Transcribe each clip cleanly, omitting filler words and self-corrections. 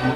Oh,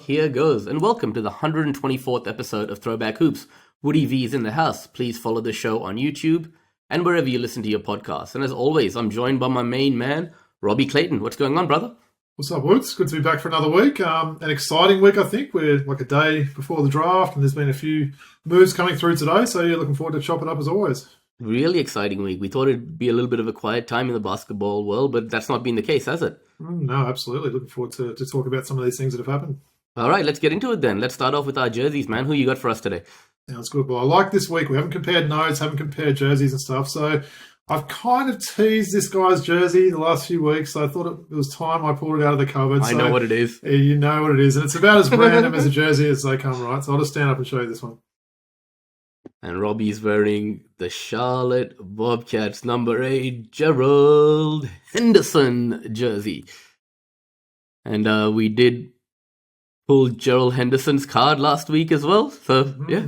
here goes, and welcome to the 124th episode of Throwback Hoops. Woody V is in the house. Please follow the show on YouTube and wherever you listen to your podcasts. And as always, I'm joined by my main man, Robbie Clayton. What's going on, brother? What's up, Woods? Good to be back for another week. An exciting week, I think. We're like a day before the draft, and there's been a few moves coming through today, so you're looking forward to chopping up as always. Really exciting week. We thought it'd be a little bit of a quiet time in the basketball world, but that's not been the case, has it? No, absolutely. Looking forward to talk about some of these things that have happened. All right, let's get into it then. Let's start off with our jerseys, man. Who you got for us today? Sounds good. Well, I like this week. We haven't compared notes, haven't compared jerseys and stuff, so I've kind of teased this guy's jersey the last few weeks, so I thought it was time I pulled it out of the cupboard. I know what it is. You know what it is, and it's about as random as a jersey as they come, right? So I'll just stand up and show you this one. And Robbie's wearing the Charlotte Bobcats number 8 Gerald Henderson jersey. And we did pull Gerald Henderson's card last week as well. So, yeah.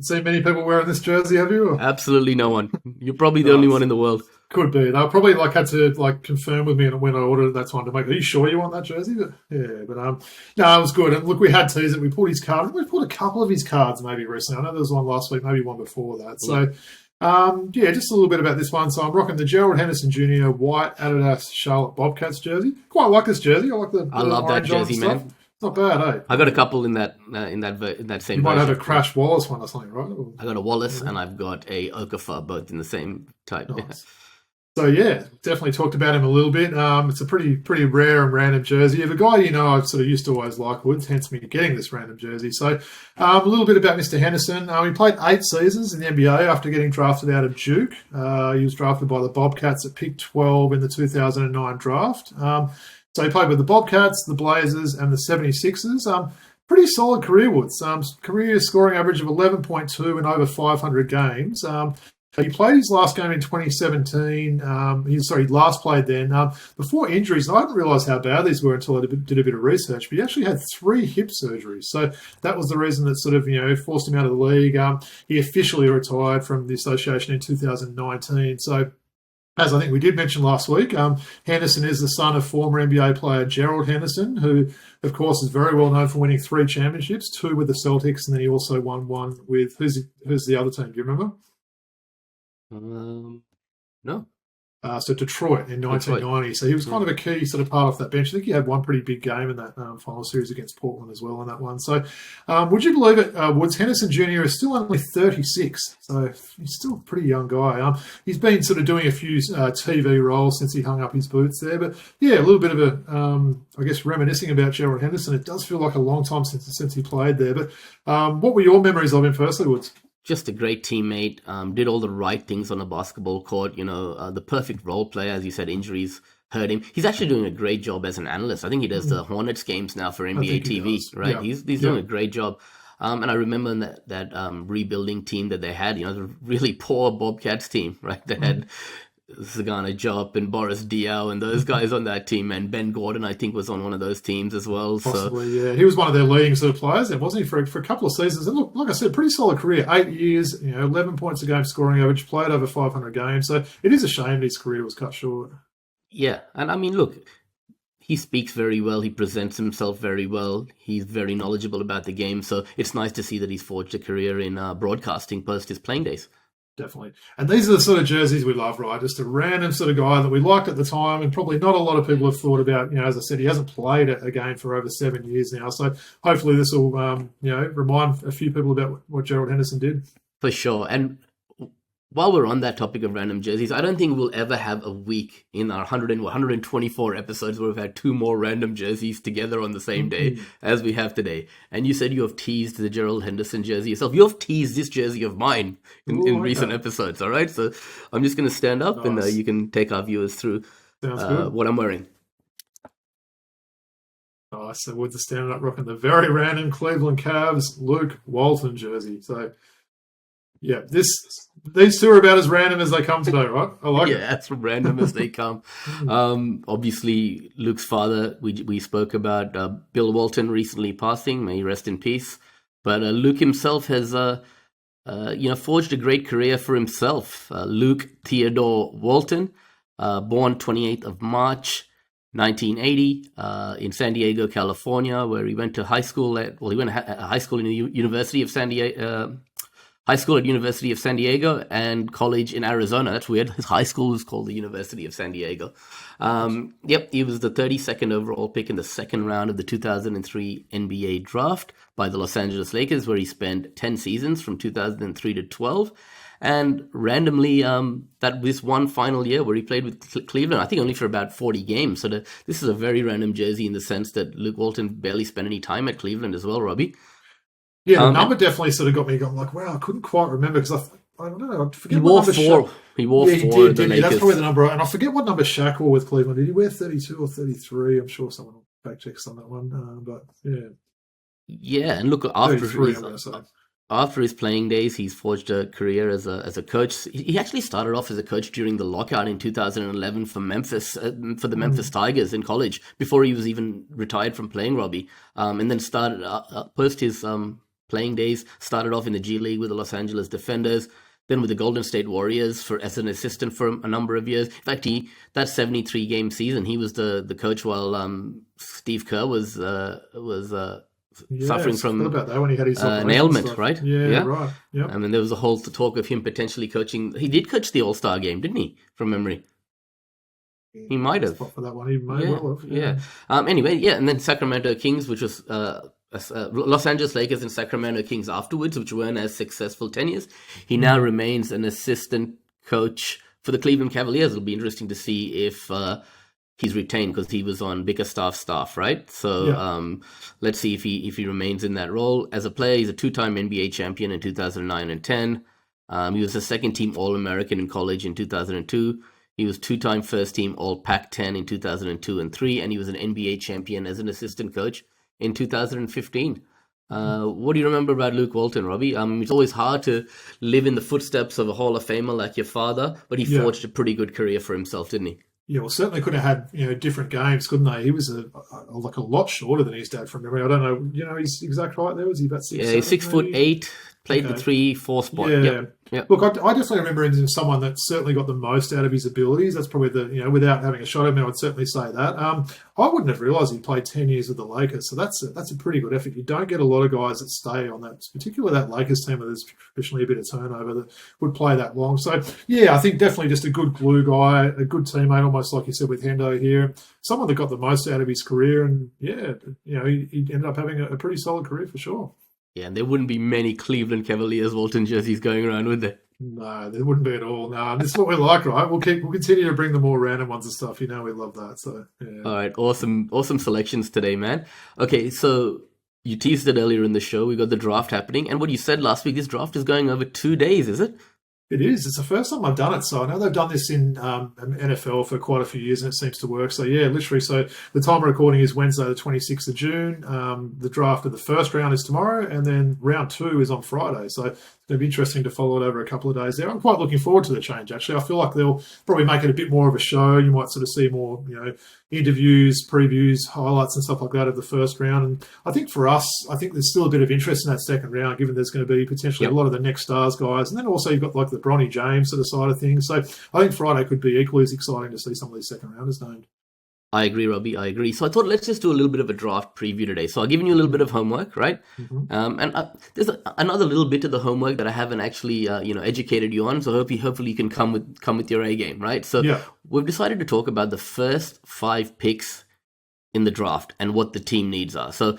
Seen many people wearing this jersey, have you? Or? Absolutely no one. You're probably the only one in the world. Could be. They probably had to confirm with me when I ordered it that time to make. Are you sure you want that jersey? But no, it was good. And look, we had teased it. We pulled his card. We pulled a couple of his cards maybe recently. I know there was one last week, maybe one before that. So, just a little bit about this one. So I'm rocking the Gerald Henderson Jr. white Adidas Charlotte Bobcats jersey. Quite like this jersey. I love that jersey, man. It's not bad, eh? I got a couple in that same. You might version. have a Crash Wallace one or something, right? I got a Wallace and I've got a Okafor, both in the same type. Nice. So definitely talked about him a little bit. It's a pretty rare and random jersey of a guy I've sort of used to always like Woods, hence me getting this random jersey. So a little bit about Mr. Henderson. He played 8 seasons in the NBA after getting drafted out of Duke. He was drafted by the Bobcats at pick 12 in the 2009 draft. So he played with the Bobcats, the Blazers, and the 76ers. Pretty solid career, Woods. Career scoring average of 11.2 in over 500 games. He played his last game in 2017. He last played then. Before injuries, and I didn't realise how bad these were until I did a bit of research, but he actually had 3 hip surgeries. So that was the reason that sort of, forced him out of the league. He officially retired from the association in 2019. So, as I think we did mention last week, Henderson is the son of former NBA player Gerald Henderson, who, of course, is very well known for winning 3 championships, 2 with the Celtics, and then he also won one with, who's the other team? Do you remember? No. So Detroit in 1990. So he was kind of a key sort of part off that bench. I think he had one pretty big game in that final series against Portland as well in that one. So would you believe it, Woods, Henderson Jr. is still only 36. So he's still a pretty young guy. He's been sort of doing a few TV roles since he hung up his boots there. But, a little bit of a, reminiscing about Gerald Henderson. It does feel like a long time since he played there. But what were your memories of him firstly, Woods? Just a great teammate, did all the right things on a basketball court, the perfect role player. As you said, injuries hurt him. He's actually doing a great job as an analyst. I think he does the Hornets games now for NBA TV, right? Yeah. He's doing a great job. And I remember that rebuilding team that they had, the really poor Bobcats team, right? They had Sagana Job and Boris Diaw and those guys on that team, and Ben Gordon, I think, was on one of those teams as well. Possibly, yeah. He was one of their leading sort of players, wasn't he, for a couple of seasons? And look, like I said, pretty solid career. 8 years, 11 points a game scoring average, played over 500 games. So it is a shame his career was cut short. Yeah, and I mean, look, he speaks very well. He presents himself very well. He's very knowledgeable about the game. So it's nice to see that he's forged a career in broadcasting post his playing days. Definitely. And these are the sort of jerseys we love, right? Just a random sort of guy that we liked at the time, and probably not a lot of people have thought about, as I said, he hasn't played a game for over 7 years now. So hopefully this will, remind a few people about what Gerald Henderson did. For sure. And while we're on that topic of random jerseys, I don't think we'll ever have a week in our 124 episodes where we've had 2 more random jerseys together on the same day as we have today. And you said you have teased the Gerald Henderson jersey yourself. You have teased this jersey of mine in recent episodes, all right? So I'm just going to stand up and you can take our viewers through what I'm wearing. Nice. So Woods is standing up rocking the very random Cleveland Cavs Luke Walton jersey. So, yeah, these 2 are about as random as they come today, right? I like it. Yeah, as random as they come. Obviously, Luke's father, we spoke about Bill Walton recently passing. May he rest in peace. But Luke himself has, forged a great career for himself. Luke Theodore Walton, born 28th of March, 1980, in San Diego, California, where he went to high school he went to high school in the University of San Diego, high school at University of San Diego and college in Arizona. That's weird. His high school was called the University of San Diego. He was the 32nd overall pick in the second round of the 2003 NBA draft by the Los Angeles Lakers, where he spent 10 seasons from 2003 to 12. And randomly, this one final year where he played with Cleveland, I think only for about 40 games. So this is a very random jersey in the sense that Luke Walton barely spent any time at Cleveland as well, Robbie. Yeah, the number definitely sort of got me going like, wow, I couldn't quite remember because I don't know, I forget he what wore number four. He wore he four. Did, That's probably the number. And I forget what number Shaq wore with Cleveland. Did he wear 32 or 33? I'm sure someone will fact check on that one. But yeah. Yeah, and look, after his playing days, he's forged a career as a coach. He actually started off as a coach during the lockout in 2011 for Memphis, for the Memphis Tigers in college, before he was even retired from playing, Robbie. And then started post his playing days, started off in the G League with the Los Angeles Defenders, then with the Golden State Warriors as an assistant for a number of years. In fact, that 73-game season, he was the coach while Steve Kerr was suffering from about that when he had his an ailment, right? Yeah, right. Yep. I mean, there was a whole talk of him potentially coaching. He did coach the All-Star game, didn't he? From memory. He might have. For that one, he may well have. Yeah. Anyway, and then Sacramento Kings, which was Los Angeles Lakers and Sacramento Kings afterwards, which weren't as successful tenures. He now remains an assistant coach for the Cleveland Cavaliers. It'll be interesting to see if he's retained because he was on Bickerstaff's staff, right? So let's see if he remains in that role. As a player, he's a two-time NBA champion in 2009 and 10. He was a second-team All-American in college in 2002. He was two-time first-team All-Pac-10 in 2002 and 3, and he was an NBA champion as an assistant coach in 2015. What do you remember about Luke Walton, Robbie? It's always hard to live in the footsteps of a Hall of Famer like your father, but he forged a pretty good career for himself, didn't he? Yeah, well, certainly could have had different games, couldn't they? He was a lot shorter than his dad from memory. I don't know, his exact height there. Was he about 6'7"? Yeah, he's 6'8", played the 3-4 spot. Yeah. Look, I definitely remember him as someone that certainly got the most out of his abilities. That's probably without having a shot at him, I would certainly say that. I wouldn't have realised he played 10 years with the Lakers, so that's a pretty good effort. You don't get a lot of guys that stay on that, particularly that Lakers team where there's traditionally a bit of turnover, that would play that long. So, yeah, I think definitely just a good glue guy, a good teammate, almost like you said with Hendo here. Someone that got the most out of his career, and, he ended up having a pretty solid career for sure. Yeah, and there wouldn't be many Cleveland Cavaliers Walton jerseys going around, would there? No, there wouldn't be at all. No, this is what we like, right? We'll continue to bring the more random ones and stuff. We love that. So, yeah. All right, awesome selections today, man. Okay, so you teased it earlier in the show. We got the draft happening, and what you said last week, this draft is going over 2 days, is it? It is. It's the first time I've done it. So I know they've done this in NFL for quite a few years and it seems to work. So, yeah, literally. So the time of recording is Wednesday, the 26th of June. The draft of the first round is tomorrow and then round 2 is on Friday. So it's going to be interesting to follow it over a couple of days there. I'm quite looking forward to the change, actually. I feel like they'll probably make it a bit more of a show. You might sort of see more, interviews, previews, highlights and stuff like that of the first round. And I think for us, there's still a bit of interest in that second round, given there's going to be potentially a lot of the next stars guys. And then also you've got like the Bronny James sort of side of things. So I think Friday could be equally as exciting to see some of these second rounders named. I agree, Robbie. I agree. So I thought let's just do a little bit of a draft preview today. So I've given you a little bit of homework, right? Mm-hmm. And there's another little bit of the homework that I haven't actually, educated you on. So hopefully you can come with your A game, right? So we've decided to talk about the first 5 picks in the draft and what the team needs are. So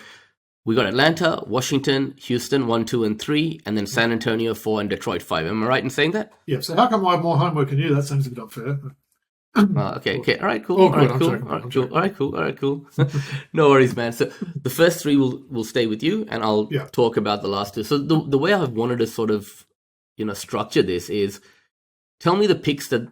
we got Atlanta, Washington, Houston 1, 2, and 3, and then San Antonio 4 and Detroit 5. Am I right in saying that? Yeah. So how come I have more homework than you? That seems a bit unfair. Okay. All right, cool. All right, cool. No worries, man. So the first 3 will stay with you, and I'll talk about the last 2. So the way I've wanted to sort of, structure this is, tell me the picks that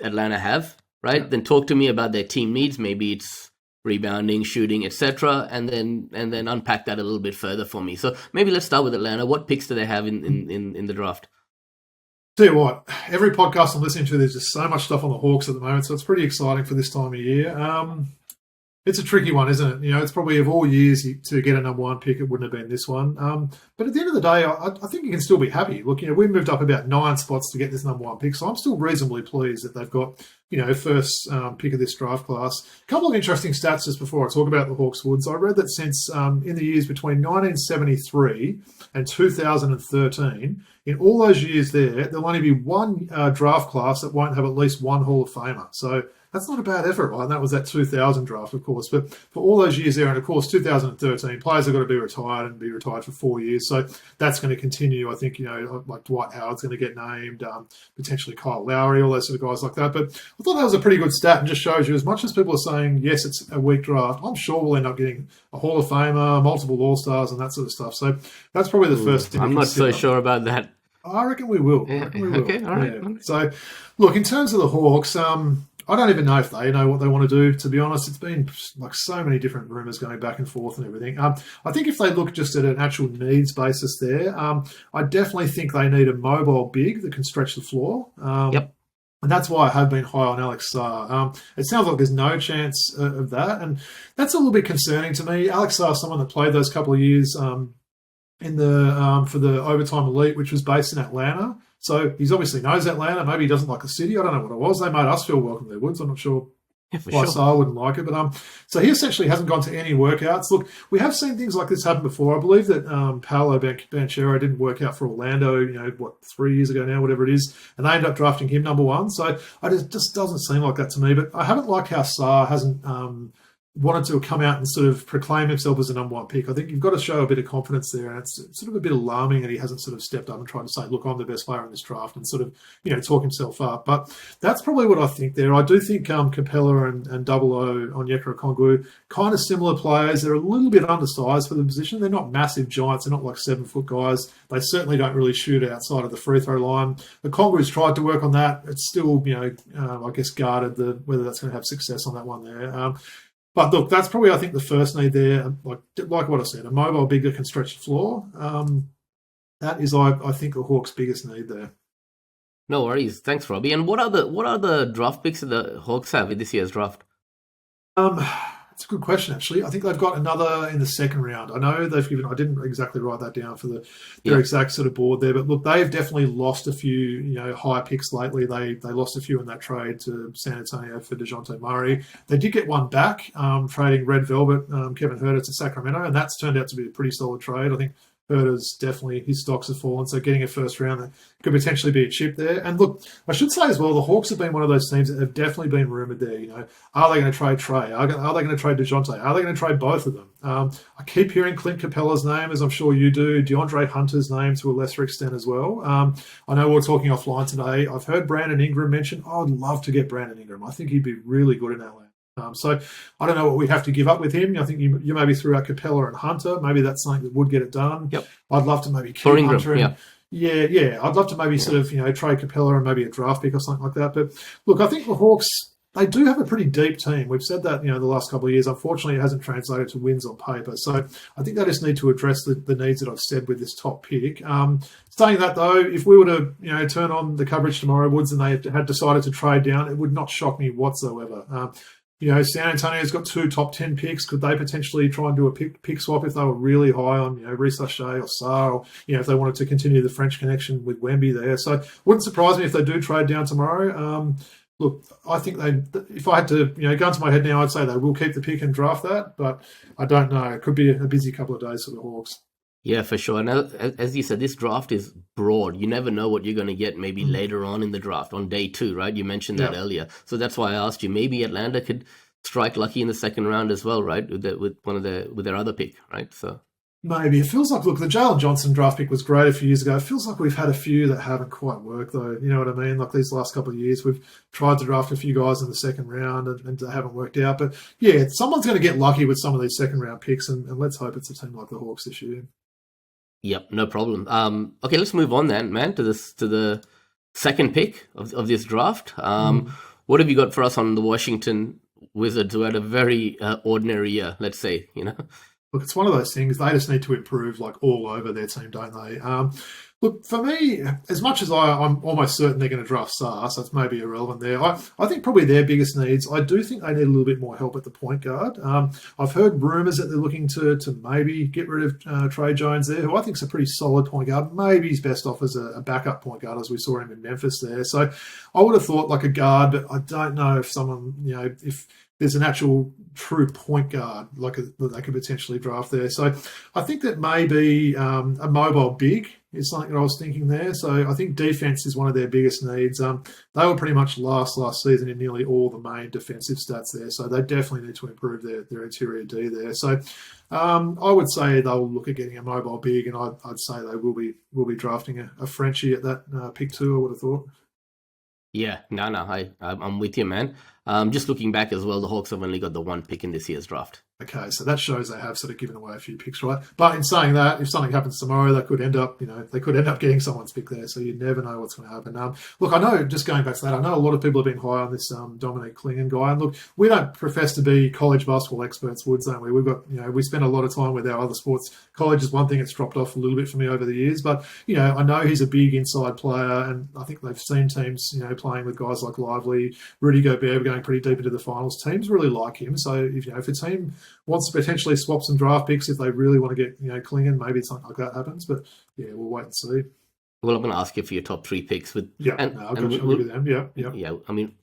Atlanta have, right? Then talk to me about their team needs. Maybe it's rebounding, shooting, etc., and then unpack that a little bit further for me. So maybe let's start with Atlanta. What picks do they have in the draft? Tell you what, every podcast I'm listening to, there's just so much stuff on the Hawks at the moment, so it's pretty exciting for this time of year. It's a tricky one, isn't it? It's probably of all years to get a number one pick, it wouldn't have been this one. But at the end of the day, I think you can still be happy. Look, we moved up about 9 spots to get this number one pick, so I'm still reasonably pleased that they've got, first pick of this draft class. A couple of interesting stats just before I talk about the Hawks Woods. I read that since in the years between 1973 and 2013, in all those years there'll only be one draft class that won't have at least one Hall of Famer. So that's not a bad effort, right? And that was that 2000 draft, of course. But for all those years there, and of course, 2013, players have got to be retired and be retired for 4 years. So that's going to continue. I think, like Dwight Howard's going to get named, potentially Kyle Lowry, all those sort of guys like that. But I thought that was a pretty good stat and just shows you, as much as people are saying, yes, it's a weak draft, I'm sure we'll end up getting a Hall of Famer, multiple All-Stars and that sort of stuff. So that's probably the first thing. I'm not so sure about that. I reckon we will. Yeah. Okay, all right. Yeah. So, look, in terms of the Hawks, I don't even know if they know what they want to do, to be honest. It's been like so many different rumours going back and forth and everything. I think if they look just at an actual needs basis there, I definitely think they need a mobile big that can stretch the floor. Yep. And that's why I have been high on Alex Sarr. It sounds like there's no chance of that. And that's a little bit concerning to me. Alex Sarr is someone that played those couple of years in the for the overtime elite, which was based in Atlanta. So he's obviously knows Atlanta. Maybe he doesn't like the city. I don't know what it was. They made us feel welcome to their woods. I'm not sure why Sarr wouldn't like it. But so he essentially hasn't gone to any workouts. Look, we have seen things like this happen before. I believe that Paolo Banchero didn't work out for Orlando, 3 years ago now, whatever it is. And they ended up drafting him number one. So it just doesn't seem like that to me. But I haven't liked how Sarr hasn't wanted to come out and sort of proclaim himself as a number one pick. I think you've got to show a bit of confidence there, and it's sort of a bit alarming that he hasn't sort of stepped up and tried to say, look, I'm the best player in this draft, and sort of, talk himself up. But that's probably what I think there. I do think Capella and Double O Onyeka Okongwu, kind of similar players. They're a little bit undersized for the position. They're not massive giants. They're not like 7-foot guys. They certainly don't really shoot outside of the free throw line. Okongwu's tried to work on that. It's still, I guess, guarded whether that's going to have success on that one there. But look, that's probably, I think, the first need there. Like what I said, a mobile big that can stretch the floor. That is, I think, the Hawks' biggest need there. No worries. Thanks, Robbie. And what are the draft picks that the Hawks have in this year's draft? That's a good question, actually. I think they've got another in the second round. I know they've given, I didn't exactly write that down for their exact sort of board there, but look, they've definitely lost a few, high picks lately. They lost a few in that trade to San Antonio for DeJounte Murray. They did get one back, trading Red Velvet, Kevin Huerter to Sacramento, and that's turned out to be a pretty solid trade. I think Huerter's definitely, his stocks have fallen, so getting a first round could potentially be a chip there. And look, I should say as well, the Hawks have been one of those teams that have definitely been rumoured there. Are they going to trade Trey? Are they going to trade DeJounte? Are they going to trade both of them? I keep hearing Clint Capella's name, as I'm sure you do, DeAndre Hunter's name to a lesser extent as well. I know we're talking offline today. I've heard Brandon Ingram mentioned. I would love to get Brandon Ingram. I think he'd be really good in Atlanta. So I don't know what we'd have to give up with him. I think you maybe threw out Capella and Hunter. Maybe that's something that would get it done. Yep. I'd love to maybe keep Ingram, Hunter. I'd love to maybe sort of, trade Capella and maybe a draft pick or something like that. But look, I think the Hawks, they do have a pretty deep team. We've said that, the last couple of years. Unfortunately, it hasn't translated to wins on paper. So I think they just need to address the needs that I've said with this top pick. Saying that, though, if we were to, turn on the coverage tomorrow, Woods, and they had decided to trade down, it would not shock me whatsoever. San Antonio's got 2 top 10 picks. Could they potentially try and do a pick swap if they were really high on, Rhys O'Shea or Sarr, or, if they wanted to continue the French connection with Wemby there? So wouldn't surprise me if they do trade down tomorrow. Look, I think if I had to, gun to my head now, I'd say they will keep the pick and draft that, but I don't know. It could be a busy couple of days for the Hawks. Yeah, for sure. And as you said, this draft is broad. You never know what you're going to get maybe later on in the draft, on day 2, right? You mentioned that earlier. So that's why I asked you. Maybe Atlanta could strike lucky in the second round as well, right? With their other pick, right? So maybe. It feels like, look, the Jalen Johnson draft pick was great a few years ago. It feels like we've had a few that haven't quite worked, though. You know what I mean? Like these last couple of years, we've tried to draft a few guys in the second round and they haven't worked out. But yeah, someone's going to get lucky with some of these second round picks, and let's hope it's a team like the Hawks this year. Yep, no problem. Okay, let's move on then, man, to the second pick of this draft. What have you got for us on the Washington Wizards, who had a very ordinary year, let's say, Look, it's one of those things. They just need to improve like all over their team, don't they? Look, for me, as much as I'm almost certain they're going to draft Sar, so it's maybe irrelevant there. I think probably their biggest needs, I do think they need a little bit more help at the point guard. I've heard rumours that they're looking to maybe get rid of Trey Jones there, who I think is a pretty solid point guard. Maybe he's best off as a backup point guard, as we saw him in Memphis there. So I would have thought like a guard, but I don't know if someone, if there's an actual true point guard that they could potentially draft there. So I think that maybe a mobile big is something that I was thinking there. So I think defense is one of their biggest needs. They were pretty much last season in nearly all the main defensive stats there. So they definitely need to improve their interior D there. So I would say they'll look at getting a mobile big, and I'd say they will be drafting a Frenchie at that pick 2, I would have thought. Yeah, no, I'm with you, man. Just looking back as well, the Hawks have only got the 1 pick in this year's draft. Okay, so that shows they have sort of given away a few picks, right? But in saying that, if something happens tomorrow, they could end up getting someone's pick there. So you never know what's going to happen. Look, I know, just going back to that, I know a lot of people have been high on this Dominic Klingon guy. And look, we don't profess to be college basketball experts, Woods, don't we? We've got, we spend a lot of time with our other sports. College is one thing that's dropped off a little bit for me over the years, but I know he's a big inside player, and I think they've seen teams, playing with guys like Lively, Rudy Gobert going pretty deep into the finals. Teams really like him. So if a team wants to potentially swap some draft picks, if they really want to get Klingon, maybe something like that happens. But yeah, we'll wait and see. Well, I'm going to ask you for your top 3 picks. I'll give you them. Yeah. I mean,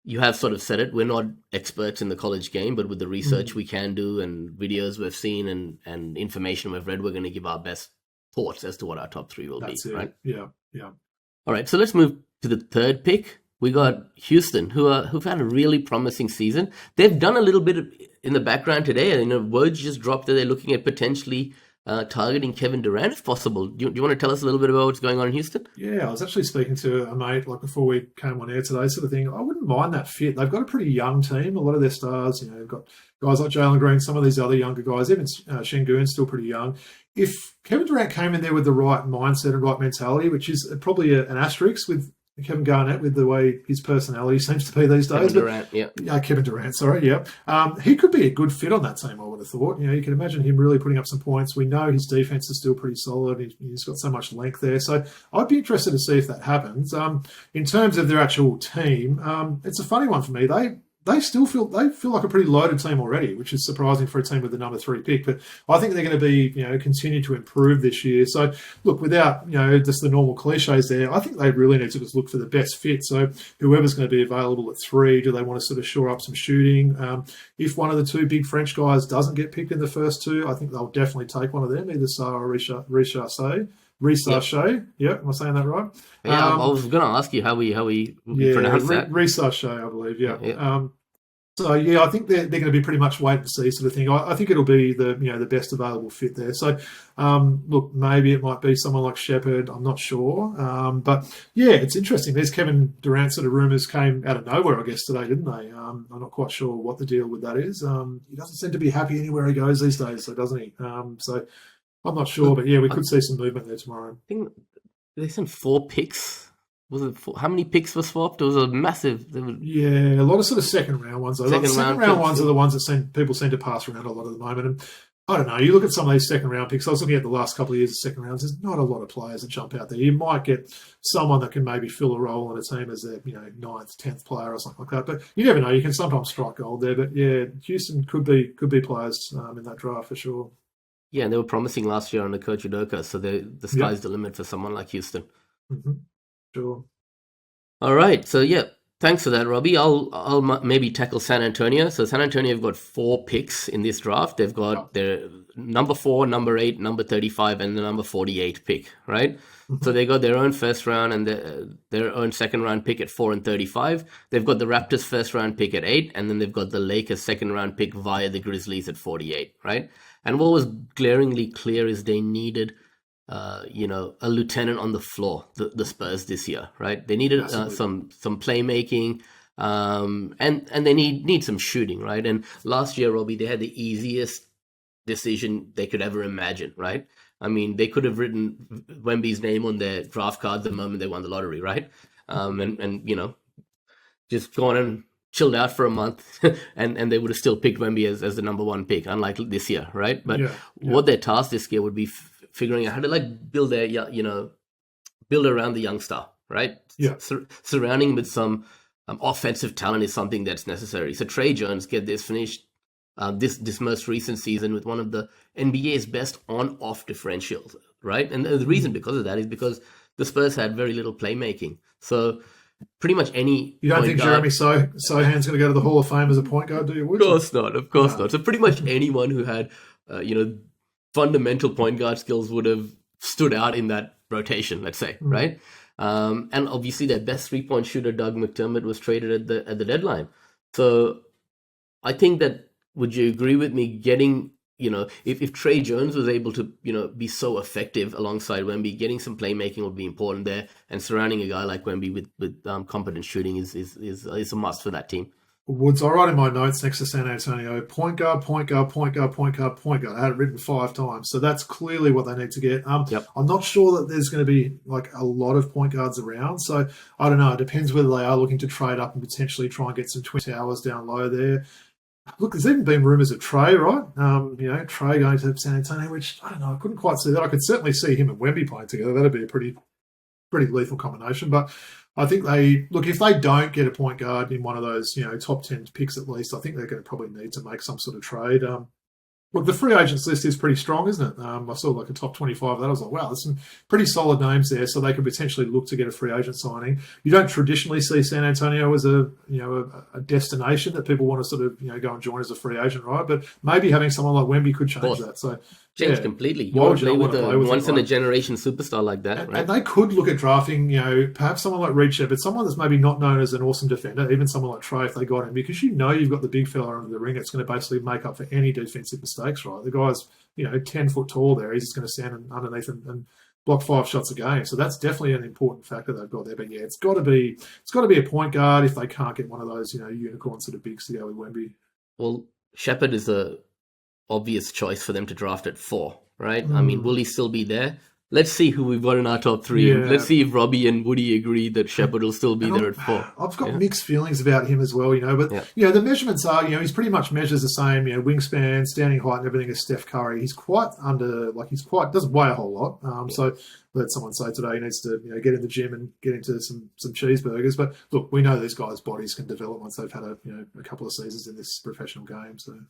you have sort of said it. We're not experts in the college game, but with the research we can do and videos we've seen and information we've read, we're going to give our best thoughts as to what our top 3 will be. Right? Yeah. All right. So let's move to the 3rd pick. We got Houston, who've had a really promising season. They've done a little bit in the background today. Words just dropped that they're looking at potentially targeting Kevin Durant if possible. Do you want to tell us a little bit about what's going on in Houston? Yeah, I was actually speaking to a mate before we came on air today, sort of thing. I wouldn't mind that fit. They've got a pretty young team. A lot of their stars, they've got guys like Jalen Green, some of these other younger guys, even Şengün's still pretty young. If Kevin Durant came in there with the right mindset and right mentality, which is probably an asterisk with Kevin Garnett, with the way his personality seems to be these days. Kevin Durant, sorry, yeah. He could be a good fit on that team, I would have thought. You can imagine him really putting up some points. We know his defense is still pretty solid. He's got so much length there. So I'd be interested to see if that happens. In terms of their actual team, it's a funny one for me. They still feel like a pretty loaded team already, which is surprising for a team with the number 3 pick. But I think they're going to be, continue to improve this year. So look, without, just the normal cliches there, I think they really need to just look for the best fit. So whoever's going to be available at 3, do they want to sort of shore up some shooting? If one of the 2 big French guys doesn't get picked in the first 2, I think they'll definitely take one of them, either Sar or Richard. Yep, am I saying that right? Yeah, I was going to ask you how we pronounce that. Richard, I believe. Yeah. So yeah, I think they're going to be pretty much wait and see sort of thing. I think it'll be the best available fit there. So look, maybe it might be someone like Shepherd. I'm not sure, but yeah, it's interesting. There's Kevin Durant sort of rumours came out of nowhere, I guess, today, didn't they? I'm not quite sure what the deal with that is. He doesn't seem to be happy anywhere he goes these days, so doesn't he? So I'm not sure, but yeah, we could see some movement there tomorrow. I think they sent 4 picks. Was it 4? How many picks were swapped? It was a massive. Yeah, a lot of sort of second round ones. Second round ones are the ones that people seem to pass around a lot at the moment. And I don't know. You look at some of these second round picks. I was looking at the last couple of years of second rounds. There's not a lot of players that jump out there. You might get someone that can maybe fill a role in a team as their 9th, 10th player or something like that. But you never know. You can sometimes strike gold there. But yeah, Houston could be players in that draft for sure. Yeah, and they were promising last year under Coach Udoka, so the sky's the limit for someone like Houston. Mm-hmm. Sure. All right, so yeah, thanks for that, Robbie. I'll maybe tackle San Antonio. So San Antonio have got 4 picks in this draft. They've got their number 4, number 8, number 35, and the number 48 pick, right? Mm-hmm. So they got their own first round and their own second round pick at 4 and 35. They've got the Raptors first round pick at 8, and then they've got the Lakers second round pick via the Grizzlies at 48, right? And what was glaringly clear is they needed a lieutenant on the floor, the Spurs this year, right? They needed some playmaking, and they need some shooting, right? And last year, Robbie, they had the easiest decision they could ever imagine, right? I mean, they could have written Wemby's name on their draft card the moment they won the lottery, right? And just go on and chilled out for a month, and they would have still picked Wemby as the number one pick, unlike this year, right? But what their task this year would be figuring out how to like build their, build around the young star, right? Yeah. Surrounding with some offensive talent is something that's necessary. So Trey Jones finished this most recent season with one of the NBA's best on-off differentials, right? And the reason because of that is because the Spurs had very little playmaking. So pretty much any You don't think Jeremy Sohan's going to go to the Hall of Fame as a point guard, do you? Of course not. So pretty much anyone who had, fundamental point guard skills would have stood out in that rotation, let's say, right? And obviously their best three-point shooter, Doug McDermott, was traded at the deadline. So I think that, would you agree with me, getting, if Trey Jones was able to, be so effective alongside Wemby, getting some playmaking would be important there, and surrounding a guy like Wemby with competent shooting is a must for that team. Woods, I write in my notes next to San Antonio, point guard, point guard, point guard, point guard, point guard. I had it written 5 times. So that's clearly what they need to get. I'm not sure that there's going to be like a lot of point guards around. So I don't know. It depends whether they are looking to trade up and potentially try and get some Twin Towers down low there. Look, there's even been rumours of Trey, right? Trey going to San Antonio, which I don't know. I couldn't quite see that. I could certainly see him and Wemby playing together. That'd be a pretty lethal combination. But I think if they don't get a point guard in one of those, top 10 picks at least, I think they're going to probably need to make some sort of trade. Look, the free agents list is pretty strong, isn't it? I saw like a top 25 of that. I was like, wow, there's some pretty solid names there. So they could potentially look to get a free agent signing. You don't traditionally see San Antonio as a destination that people want to sort of, go and join as a free agent, right? But maybe having someone like Wemby could change that. So change completely. Why would you play with a once in a him, generation superstar like that, right? And they could look at drafting, perhaps someone like Reed Shepard, someone that's maybe not known as an awesome defender, even someone like Trey if they got him, because you've got the big fella under the ring. It's going to basically make up for any defensive mistakes, right? The guy's 10 foot tall there. He's just going to stand underneath and block 5 shots a game. So that's definitely an important factor they've got there. But yeah, it's got to be a point guard if they can't get one of those unicorn sort of bigs to go with Wemby. Well, Shepard is the obvious choice for them to draft at 4, right? I mean, will he still be there? Let's see who we've got in our top 3. Yeah. Let's see if Robbie and Woody agree that Shepard will still be there at 4. I've got mixed feelings about him as well, but the measurements are, he's pretty much measures the same, wingspan, standing height, and everything as Steph Curry. He's doesn't weigh a whole lot. So let someone say today he needs to get in the gym and get into some cheeseburgers. But look, we know these guys' bodies can develop once they've had a couple of seasons in this professional game. So.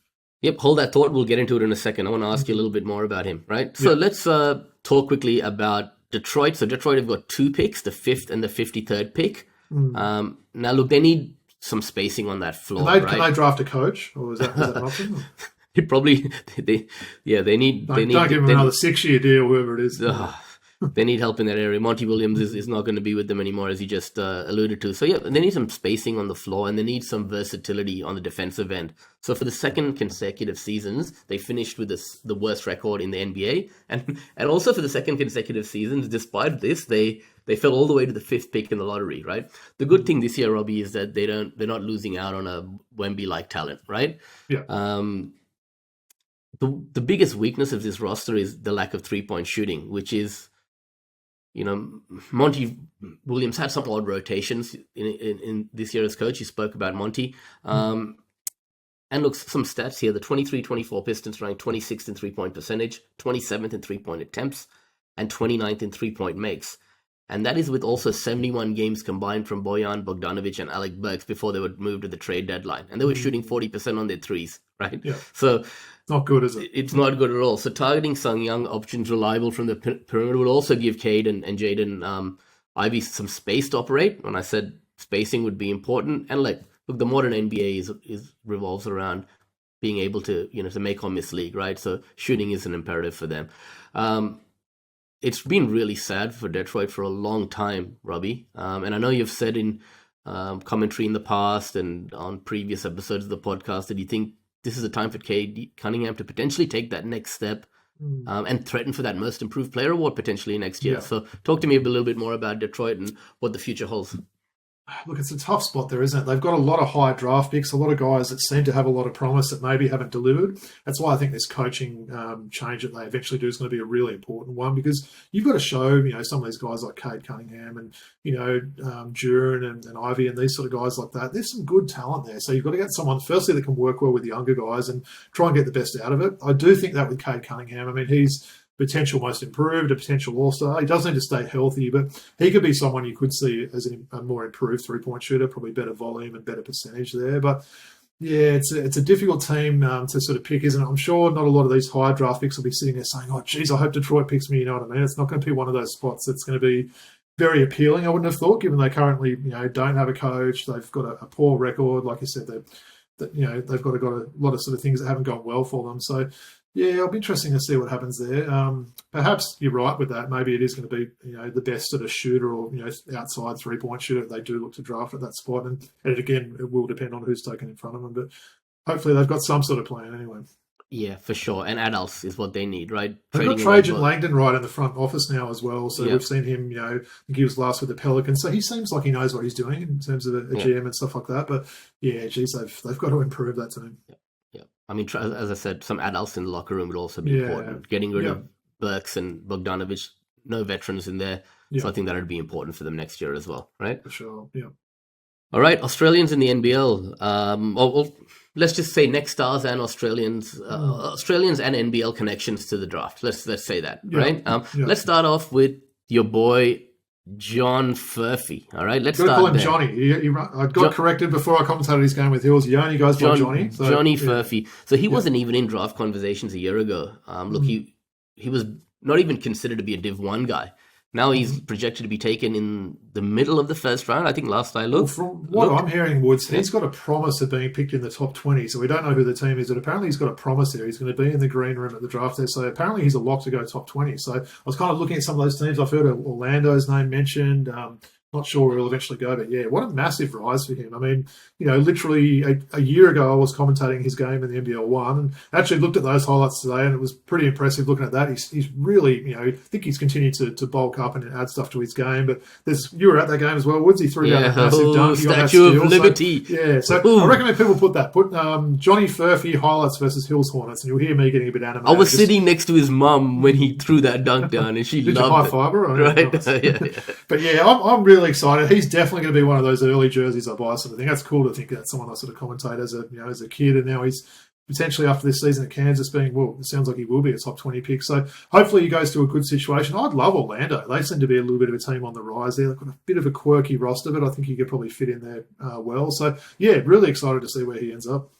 Yep, hold that thought. We'll get into it in a second. I want to ask you a little bit more about him, right? So let's talk quickly about Detroit. So Detroit have got 2 picks, the 5th and the 53rd pick. Now, look, they need some spacing on that floor, right? Can they draft a coach, or is that an option? It probably, they need. Don't give them another 6-year deal, whoever it is. They need help in that area. Monty Williams is not going to be with them anymore, as you just alluded to. So, they need some spacing on the floor, and they need some versatility on the defensive end. So, for the second consecutive seasons, they finished with the worst record in the NBA. And also for the second consecutive seasons, despite this, they fell all the way to the 5th pick in the lottery, right? The good thing this year, Robbie, is that they're not losing out on a Wemby-like talent, right? Yeah. The biggest weakness of this roster is the lack of 3-point shooting, which is... Monty Williams had some odd rotations in this year as coach. You spoke about Monty. And look, some stats here. The 23-24 Pistons ranked 26th in 3-point percentage, 27th in 3-point attempts, and 29th in 3-point makes. And that is with also 71 games combined from Bojan Bogdanovic and Alec Burks before they would move to the trade deadline. And they were shooting 40% on their threes, right? Yeah. So... not good, is it? It's not good at all. So targeting some young options reliable from the perimeter will also give Cade and Jaden Ivey some space to operate. When I said spacing would be important, and look, the modern NBA revolves around being able to to make or miss league, right? So shooting is an imperative for them. It's been really sad for Detroit for a long time, Robbie. And I know you've said in commentary in the past and on previous episodes of the podcast that you think this is a time for Cade Cunningham to potentially take that next step and threaten for that most improved player award potentially next year. Yeah. So talk to me a little bit more about Detroit and what the future holds. Look, it's a tough spot there, isn't it? They've got a lot of high draft picks, a lot of guys that seem to have a lot of promise that maybe haven't delivered. That's why I think this coaching change that they eventually do is going to be a really important one, because you've got to show, some of these guys like Cade Cunningham and, Duran and Ivy and these sort of guys like that. There's some good talent there. So you've got to get someone, firstly, that can work well with the younger guys and try and get the best out of it. I do think that with Cade Cunningham, I mean, he's potential most improved, a potential all-star. He does need to stay healthy, but he could be someone you could see as a more improved three-point shooter, probably better volume and better percentage there. But yeah, it's a difficult team to sort of pick, isn't it? I'm sure not a lot of these high draft picks will be sitting there saying, oh, geez, I hope Detroit picks me, you know what I mean? It's not going to be one of those spots that's going to be very appealing, I wouldn't have thought, given they currently, don't have a coach. They've got a poor record. Like you said, they've got a lot of sort of things that haven't gone well for them. So, yeah, it'll be interesting to see what happens there. Perhaps you're right with that. Maybe it is going to be, the best sort of shooter or, outside three-point shooter they do look to draft at that spot. And again, it will depend on who's taken in front of them. But hopefully they've got some sort of plan anyway. Yeah, for sure. And adults is what they need, right? They've got Trajan Langdon right in the front office now as well. So we've seen him, I think he was last with the Pelicans. So he seems like he knows what he's doing in terms of a GM and stuff like that. But yeah, geez, they've got to improve that team. Yeah. I mean, as I said, some adults in the locker room would also be important. Getting rid of Burks and Bogdanovic, no veterans in there. So I think that would be important for them next year as well, right? For sure, yeah. All right, Australians in the NBL. Well, let's just say next stars and Australians and NBL connections to the draft. Let's say that, right? Let's start off with your boy John Furphy. All right, let's start. Call him Johnny. I got corrected before I commentated his game with Hills. He only goes by Johnny. So, Johnny Furphy. So he wasn't even in draft conversations a year ago. Look, he was not even considered to be a Div 1 guy. Now he's projected to be taken in the middle of the first round. I think last I looked. Well, from what I'm hearing, Woods, he's got a promise of being picked in the top 20. So we don't know who the team is, but apparently he's got a promise there. He's going to be in the green room at the draft there. So apparently he's a lock to go top 20. So I was kind of looking at some of those teams. I've heard Orlando's name mentioned. Not sure where he'll eventually go, but yeah, what a massive rise for him. I mean, literally a year ago, I was commentating his game in the NBL 1 and actually looked at those highlights today, and it was pretty impressive looking at that. He's really, I think he's continued to bulk up and add stuff to his game, but you were at that game as well, Woods. He threw down a massive dunk. Statue of Liberty. So I recommend people put Johnny Furphy highlights versus Hills Hornets, and you'll hear me getting a bit animated. I was sitting next to his mum when he threw that dunk down, and she loved it. High fiber, right? But yeah, I'm really excited. He's definitely going to be one of those early jerseys I buy. Sort of thing. That's cool to think that someone I sort of commentate as a kid, and now he's potentially after this season at Kansas it sounds like he will be a top 20 pick. So hopefully he goes to a good situation. I'd love Orlando. They seem to be a little bit of a team on the rise there. They've got a bit of a quirky roster, but I think he could probably fit in there well. So yeah, really excited to see where he ends up.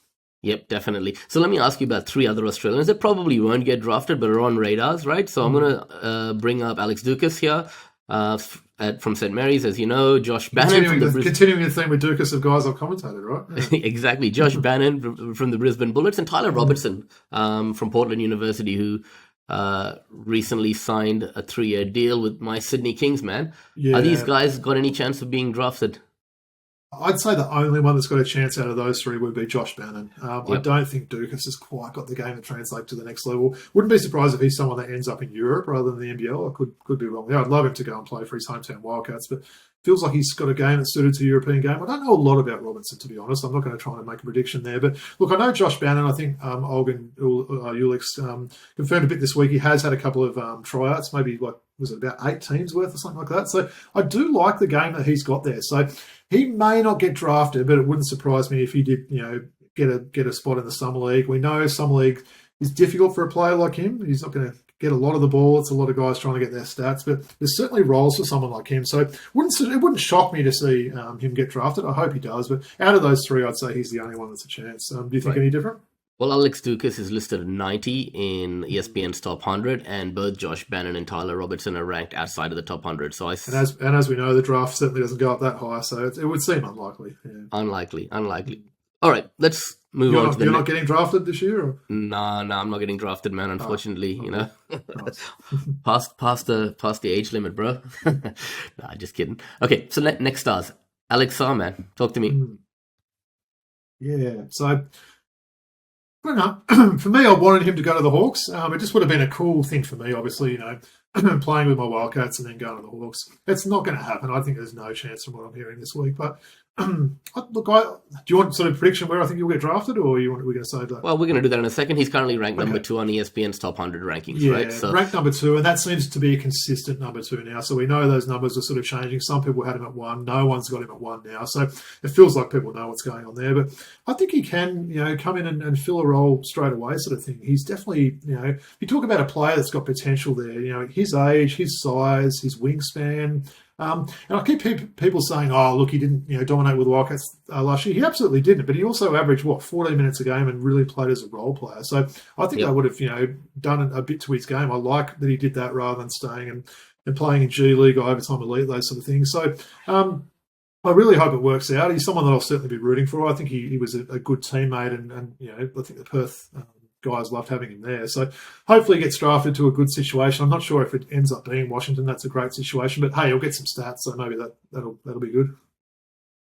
Yep, definitely. So let me ask you about three other Australians that probably won't get drafted but are on radars, right? So I'm going to bring up Alex Dukas here. From St. Mary's, as you know, Josh Bannon. Continuing the theme with Dukas of guys I've commentated, right? Yeah. Exactly. Josh Bannon from the Brisbane Bullets and Tyler Robertson from Portland University, who recently signed a 3-year deal with my Sydney Kings, man. Yeah. Are these guys got any chance of being drafted? I'd say the only one that's got a chance out of those three would be Josh Bannon. I don't think Dukas has quite got the game to translate to the next level. Wouldn't be surprised if he's someone that ends up in Europe rather than the NBL. I could be wrong there. I'd love him to go and play for his hometown Wildcats, but feels like he's got a game that's suited to the European game. I don't know a lot about Robinson, to be honest. I'm not going to try and make a prediction there. But look, I know Josh Bannon. I think Olgun Ulix confirmed a bit this week. He has had a couple of tryouts, maybe was it about 8 teams worth or something like that? So I do like the game that he's got there. So he may not get drafted, but it wouldn't surprise me if he did, get a spot in the Summer League. We know Summer League is difficult for a player like him. He's not going to get a lot of the ball. It's a lot of guys trying to get their stats, but there's certainly roles for someone like him. So it wouldn't shock me to see him get drafted. I hope he does. But out of those three, I'd say he's the only one that's a chance. Do you think any different? Well, Alex Dukas is listed at 90 in ESPN's top 100, and both Josh Bannon and Tyler Robertson are ranked outside of the top 100. So and as we know, the draft certainly doesn't go up that high, so it would seem unlikely. Yeah. Unlikely. All right, let's move on to the You're not getting drafted this year? Or? No, I'm not getting drafted, man, unfortunately. Past the age limit, bro. Nah, just kidding. Okay, so next stars. Alex Sarr, man. Talk to me. Yeah, so don't know. For me, I wanted him to go to the Hawks. It just would have been a cool thing for me, obviously, playing with my Wildcats and then going to the Hawks. It's not going to happen. I think there's no chance from what I'm hearing this week. But look, do you want sort of prediction where I think you'll get drafted, or we're going to say that? Well, we're going to do that in a second. He's currently ranked number 2 on ESPN's top 100 rankings, right? So ranked number 2, and that seems to be a consistent number 2 now. So we know those numbers are sort of changing. Some people had him at 1. No one's got him at 1 now. So it feels like people know what's going on there. But I think he can, come in and fill a role straight away, sort of thing. He's definitely, you talk about a player that's got potential there. His age, his size, his wingspan. And I keep people saying, "Oh, look, he didn't, dominate with the Wildcats last year." He absolutely didn't, but he also averaged 14 minutes a game and really played as a role player. So I think they would have, done a bit to his game. I like that he did that rather than staying and playing in G League or Overtime Elite, those sort of things. So I really hope it works out. He's someone that I'll certainly be rooting for. I think he was a good teammate, and I think the Perth guys loved having him there. So hopefully he gets drafted to a good situation. I'm not sure if it ends up being Washington. That's a great situation. But, hey, he'll get some stats, so maybe that'll be good.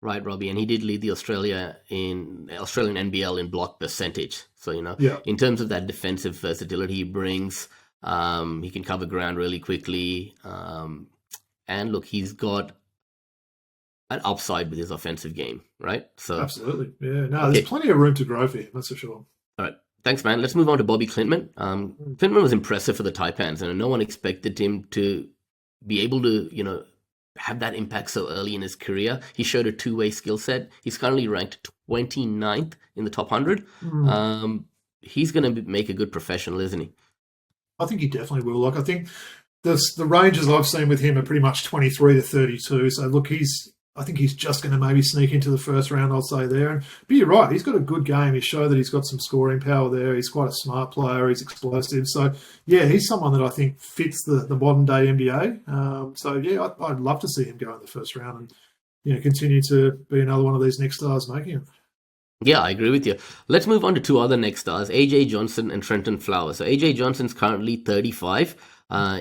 Right, Robbie. And he did lead the Australian NBL in block percentage. So, in terms of that defensive versatility he brings, he can cover ground really quickly. And, look, he's got an upside with his offensive game, right? So absolutely. Yeah. No, there's plenty of room to grow for him, that's for sure. All right. Thanks, man. Let's move on to Bobby Klintman. Klintman was impressive for the Taipans, and no one expected him to be able to, have that impact so early in his career. He showed a two-way skill set. He's currently ranked 29th in the top 100. He's going to make a good professional, isn't he? I think he definitely will. I think the ranges I've seen with him are pretty much 23 to 32. So, look, I think he's just going to maybe sneak into the first round, I'll say there. But you're right, he's got a good game. He's shown that he's got some scoring power there. He's quite a smart player. He's explosive. So, yeah, he's someone that I think fits the modern-day NBA. I'd love to see him go in the first round and continue to be another one of these next stars making it. Yeah, I agree with you. Let's move on to 2 other next stars, AJ Johnson and Trenton Flowers. So AJ Johnson's currently 35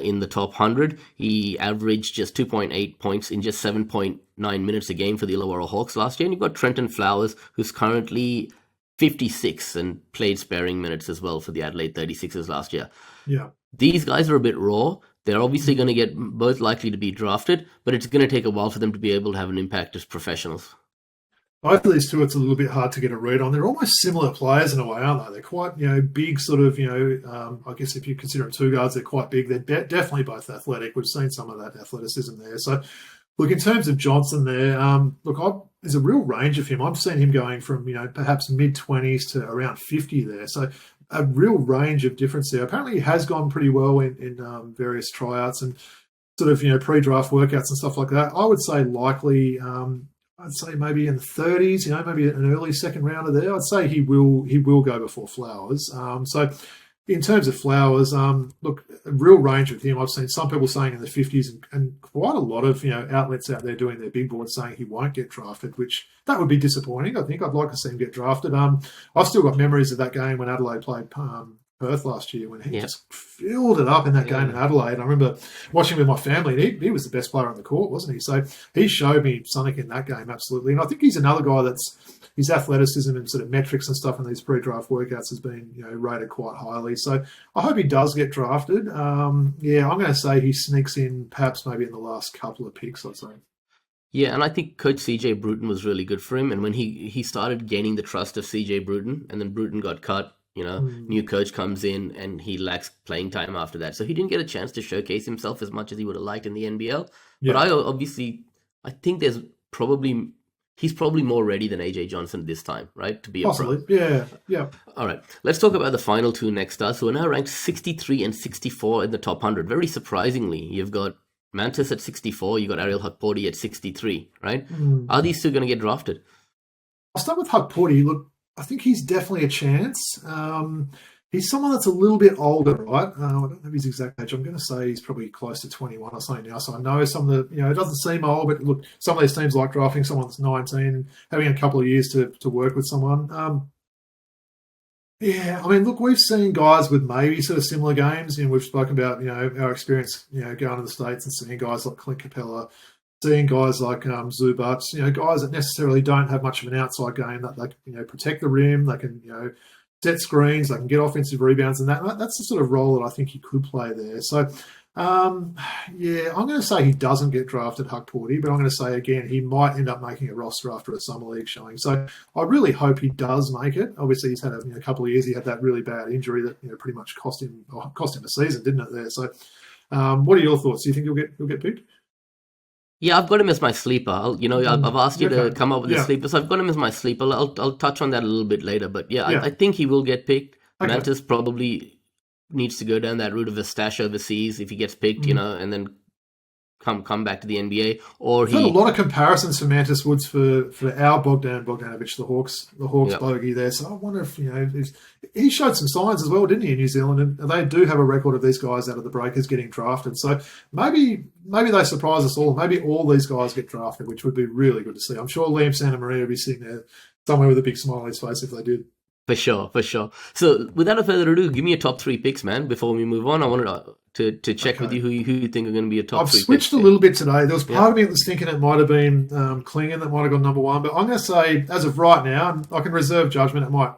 in the top 100. He averaged just 2.8 points in just 7.9 minutes a game for the Illawarra Hawks last year. And you've got Trenton Flowers, who's currently 56 and played sparing minutes as well for the Adelaide 36ers last year. Yeah. These guys are a bit raw. They're obviously going to get both likely to be drafted, but it's going to take a while for them to be able to have an impact as professionals. Both of these two, it's a little bit hard to get a read on. They're almost similar players in a way, aren't they? They're quite, big sort of, I guess if you consider them two guards, they're quite big. They're definitely both athletic. We've seen some of that athleticism there. So, look, in terms of Johnson there, there's a real range of him. I've seen him going from, perhaps mid-20s to around 50 there. So, a real range of difference there. Apparently, he has gone pretty well in various tryouts and sort of, pre-draft workouts and stuff like that. I would say likely... I'd say maybe in the 30s, maybe an early second rounder there. I'd say he will go before Flowers. So in terms of Flowers, look, a real range with him. I've seen some people saying in the 50s and quite a lot of, outlets out there doing their big boards saying he won't get drafted, which that would be disappointing. I think I'd like to see him get drafted. I've still got memories of that game when Adelaide played Perth last year when he just filled it up in that game in Adelaide. I remember watching with my family, and he was the best player on the court, wasn't he? So he showed me something in that game, absolutely. And I think he's another guy that's his athleticism and sort of metrics and stuff in these pre-draft workouts has been rated quite highly. So I hope he does get drafted. I'm going to say he sneaks in perhaps maybe in the last couple of picks, I'd say. Yeah, and I think Coach CJ Bruton was really good for him. And when he started gaining the trust of CJ Bruton, and then Bruton got cut, new coach comes in and he lacks playing time after that. So he didn't get a chance to showcase himself as much as he would have liked in the NBL. Yeah. But I think he's probably more ready than AJ Johnson this time, right? To be possibly a pro. Yeah. All right. Let's talk about the final 2 next stars who are now ranked 63 and 64 in the top 100. Very surprisingly, you've got Mantis at 64, you've got Ariel Hukporti at 63, right? Are these two going to get drafted? I'll start with Hukporti. Look, I think he's definitely a chance. He's someone that's a little bit older, right? I don't know his exact age. I'm going to say he's probably close to 21 or something now. So I know some of the, it doesn't seem old, but look, some of these teams like drafting someone that's 19 and having a couple of years to work with someone. Look, we've seen guys with maybe sort of similar games. We've spoken about, our experience, going to the States and seeing guys like Clint Capella, seeing guys like Zubac, guys that necessarily don't have much of an outside game, that they can, protect the rim, they can, set screens, they can get offensive rebounds, and that's the sort of role that I think he could play there. So, yeah, I'm going to say he doesn't get drafted, Huck Porty, but I'm going to say again he might end up making a roster after a summer league showing. So I really hope he does make it. Obviously, he's had a couple of years. He had that really bad injury that pretty much cost him a season, didn't it? There. So, what are your thoughts? Do you think he'll get picked? Yeah, I've got him as my sleeper. I've asked you to come up with a sleeper, so I've got him as my sleeper. I'll touch on that a little bit later, but yeah. I think he will get picked. Okay. Mantis probably needs to go down that route of a stash overseas if he gets picked, and then come back to the NBA. Or I've had a lot of comparisons for Mantis Woods for our Bogdanovic, the Hawks bogey there. So I wonder if he showed some signs as well, didn't he, in New Zealand? And they do have a record of these guys out of the breakers getting drafted. So maybe they surprise us all. Maybe all these guys get drafted, which would be really good to see. I'm sure Liam Santamaria would be sitting there somewhere with a big smile on his face if they did. For sure. So, without further ado, give me your top 3 picks, man. Before we move on, I wanted to check with you who you think are going to be a top 3 picks. I've switched a little bit today. There was part of me that was thinking it might have been Klingon that might have gone number 1, but I'm going to say, as of right now, and I can reserve judgment. My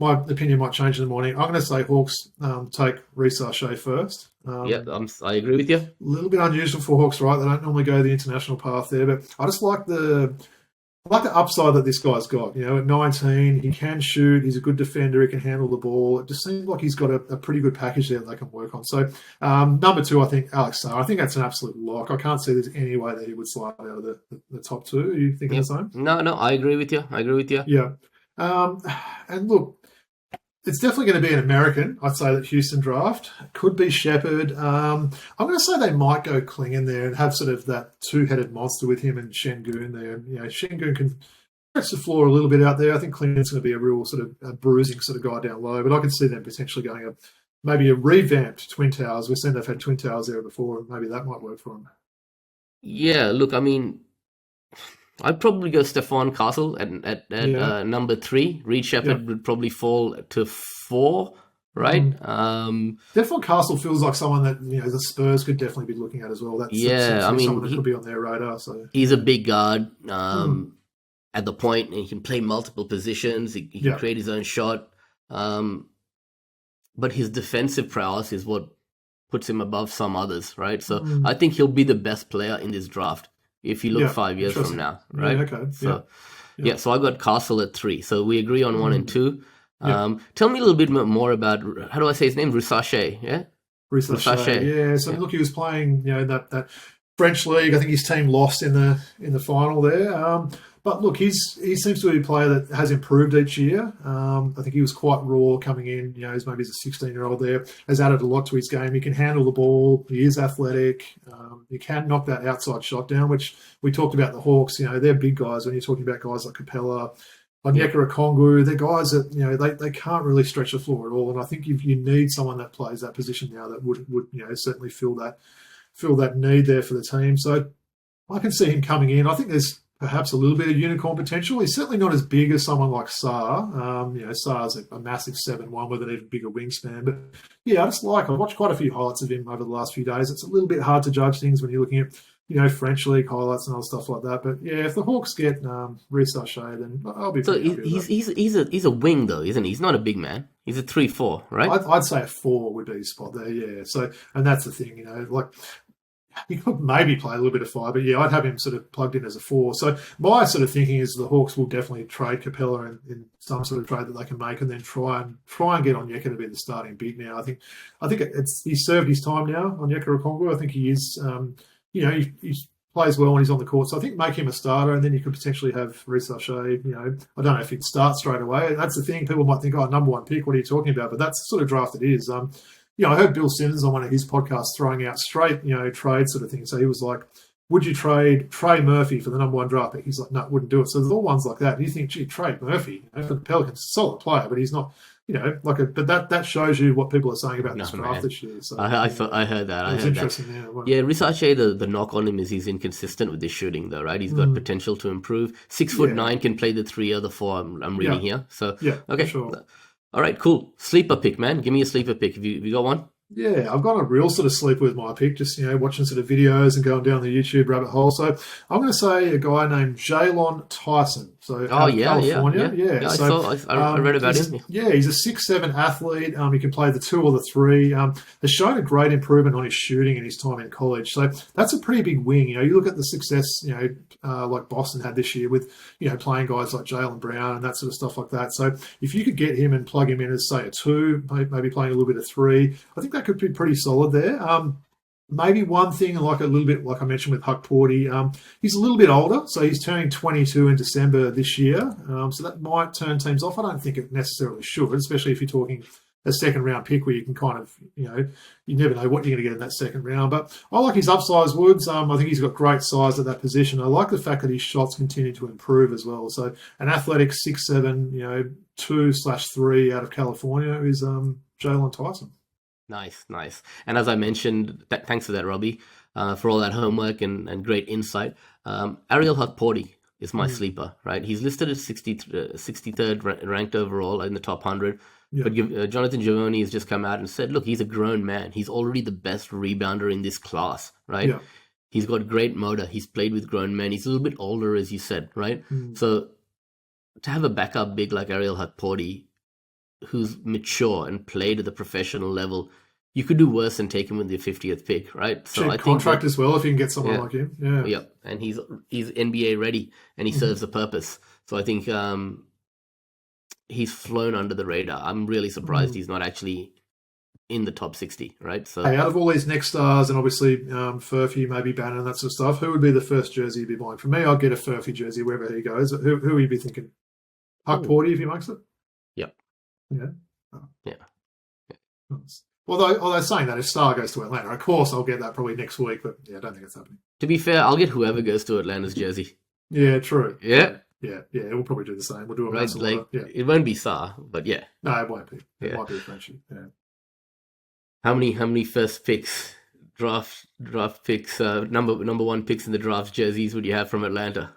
opinion might change in the morning. I'm going to say Hawks take Reece Shea first. I agree with you. A little bit unusual for Hawks, right? They don't normally go the international path there, but I just like the upside that this guy's got. At 19, he can shoot. He's a good defender. He can handle the ball. It just seems like he's got a pretty good package there that they can work on. So, number 2, I think Alex Sarr. I think that's an absolute lock. I can't see there's any way that he would slide out of the top 2. Are you thinking the same? No, I agree with you. Yeah. And look, it's definitely going to be an American. I'd say that Houston draft could be Shepherd. I'm going to say they might go Klingon there and have sort of that two-headed monster with him and Şengün there. Şengün can stretch the floor a little bit out there. I think Klingon's going to be a real sort of a bruising sort of guy down low, but I can see them potentially going maybe a revamped Twin Towers. We've seen they've had Twin Towers there before, and maybe that might work for them. Yeah, look, I mean, I'd probably go Stephon Castle at number 3. Reed Shepherd would probably fall to 4, right? Stephon Castle feels like someone that the Spurs could definitely be looking at as well. That's someone that could be on their radar. So he's a big guard at the point, and he can play multiple positions. He can create his own shot, but his defensive prowess is what puts him above some others, right? So I think he'll be the best player in this draft. If you look 5 years from now, right? Yeah, okay. So I got Castle at 3. So we agree on 1 and 2. Tell me a little bit more about, how do I say his name? Rousache, yeah? Rousache. Yeah. So look, he was playing, that French league. I think his team lost in the final there. But look, he seems to be a player that has improved each year. I think he was quite raw coming in. He's maybe as a 16-year-old there. Has added a lot to his game. He can handle the ball. He is athletic. He can knock that outside shot down, which we talked about the Hawks. They're big guys when you're talking about guys like Capella, Onyeka Okongwu. They're guys that they can't really stretch the floor at all. And I think you need someone that plays that position now that would certainly fill that need there for the team. So I can see him coming in. I think there's perhaps a little bit of unicorn potential. He's certainly not as big as someone like Sarr. Sarr's a massive 7'1" with an even bigger wingspan. But yeah, I've watched quite a few highlights of him over the last few days. It's a little bit hard to judge things when you're looking at French league highlights and other stuff like that. But yeah, if the Hawks get Reece Shea, then I'll be. So he's a wing though, isn't he? He's not a big man. He's a 3-4, right? I'd say a 4 would be his spot there. Yeah. So and that's the thing, he could maybe play a little bit of 5, but yeah, I'd have him sort of plugged in as a 4. So my sort of thinking is the Hawks will definitely trade Capella in some sort of trade that they can make, and then try and get Onyeka to be the starting big now. I think he's served his time now. Onyeka Okongwu, I think he is. He plays well when he's on the court. So I think make him a starter, and then you could potentially have Reece Shea. I don't know if he'd start straight away. That's the thing. People might think, number 1 pick. What are you talking about? But that's the sort of draft it is. I heard Bill Simmons on one of his podcasts throwing out straight, trade sort of thing. So he was like, would you trade Trey Murphy for the number 1 draft pick? He's like, no, wouldn't do it. So there's all ones like that. You think, gee, trade Murphy, for the Pelicans, solid player, but he's not, but that shows you what people are saying about this draft this year. So I heard that. It's interesting there. Yeah, Rousache, the knock on him is he's inconsistent with his shooting though, right? He's got potential to improve. 6'9", can play the 3 or the 4, I'm reading here. So, okay. Sure. All right, cool. Sleeper pick, man. Give me a sleeper pick. Have you got one? Yeah, I've got a real sort of sleeper with my pick, just, watching sort of videos and going down the YouTube rabbit hole. So I'm going to say a guy named Jalen Tyson. So Oh out of yeah, California, I So saw. I read about him. he's a 6'7" athlete. He can play the 2 or the 3. Has shown a great improvement on his shooting in his time in college. So that's a pretty big wing. You look at the success, like Boston had this year with, playing guys like Jaylen Brown and that sort of stuff like that. So if you could get him and plug him in as, say, a 2, maybe playing a little bit of 3, I think that could be pretty solid there. Maybe one thing, like a little bit, like I mentioned with Huck Porty, he's a little bit older, so he's turning 22 in December this year. So that might turn teams off. I don't think it necessarily should, especially if you're talking a second round pick where you can kind of, you never know what you're going to get in that second round. But I like his upsize Woods. I think he's got great size at that position. I like the fact that his shots continue to improve as well. So an athletic 6'7", 2/3 out of California is Jalen Tyson. Nice. And as I mentioned, thanks for that, Robbie, for all that homework and great insight. Ariel Hukporti is my sleeper, right? He's listed as 63rd ranked overall in the top 100. Yeah. But Jonathan Givony has just come out and said, look, he's a grown man. He's already the best rebounder in this class, right? Yeah. He's got great motor. He's played with grown men. He's a little bit older, as you said, right? So to have a backup big like Ariel Hukporti, who's mature and played at the professional level, you could do worse than take him with the 50th pick, right? So I think contract as well if you can get someone like him. Yeah, and he's NBA ready and he serves a purpose. So I think he's flown under the radar. I'm really surprised he's not actually in the top 60, right? So out of all these next stars and obviously Furphy, maybe Bannon and that sort of stuff, who would be the first jersey you'd be buying? For me, I'd get a Furphy jersey wherever he goes. Who would you be thinking? Huck Porty if he makes it? Yep. Yeah. Yeah. Nice. Although saying that, if Star goes to Atlanta, of course I'll get that probably next week, but I don't think it's happening. To be fair, I'll get whoever goes to Atlanta's jersey. Yeah, true. Yeah. Yeah, we'll probably do the same. We'll do a right, it won't be Star, but yeah. No, it won't be. It might be a friendship. Yeah. How many first picks, draft picks, number 1 picks in the draft jerseys would you have from Atlanta?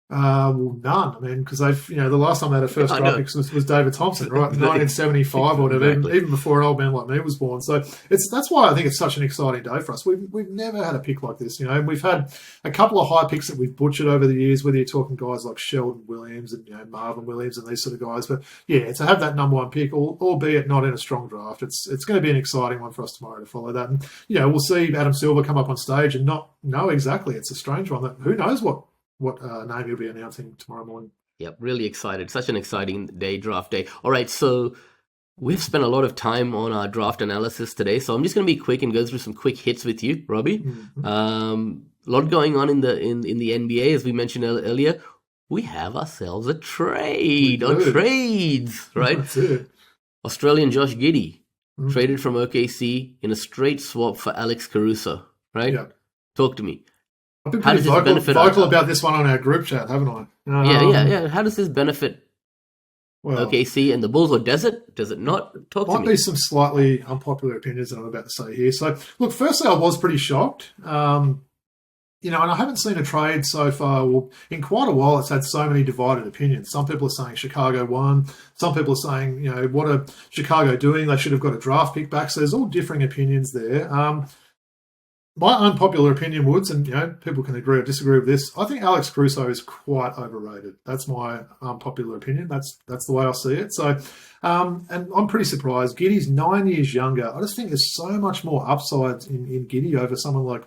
Well, none. I mean, because they've, the last time they had a first draft pick was David Thompson, right? 1975 or whatever, exactly. even before an old man like me was born. So that's why I think it's such an exciting day for us. We've never had a pick like this, and we've had a couple of high picks that we've butchered over the years, whether you're talking guys like Sheldon Williams and Marvin Williams and these sort of guys. But to have that number 1 pick, albeit not in a strong draft, it's going to be an exciting one for us tomorrow to follow that. And we'll see Adam Silver come up on stage and not know exactly. It's a strange one. That who knows what name he'll be announcing tomorrow morning. Yep, really excited. Such an exciting day, draft day. All right, so we've spent a lot of time on our draft analysis today, so I'm just going to be quick and go through some quick hits with you, Robbie. Mm-hmm. A lot going on in the NBA, as we mentioned earlier. We have ourselves a trade or trades, right? That's it. Australian Josh Giddey traded from OKC in a straight swap for Alex Caruso, right? Yeah. Talk to me. I've been pretty vocal about this one on our group chat, haven't I? Yeah. How does this benefit OKC and the Bulls, or does it? Does it not? Talk to me. Might be some slightly unpopular opinions that I'm about to say here. So, look, firstly, I was pretty shocked. And I haven't seen a trade so far. Well, in quite a while, it's had so many divided opinions. Some people are saying Chicago won. Some people are saying, what are Chicago doing? They should have got a draft pick back. So there's all differing opinions there. My unpopular opinion, Woods, and people can agree or disagree with this, I think Alex Caruso is quite overrated. That's my unpopular opinion. That's the way I see it. So, and I'm pretty surprised. Giddey's 9 years younger. I just think there's so much more upside in Giddey over someone like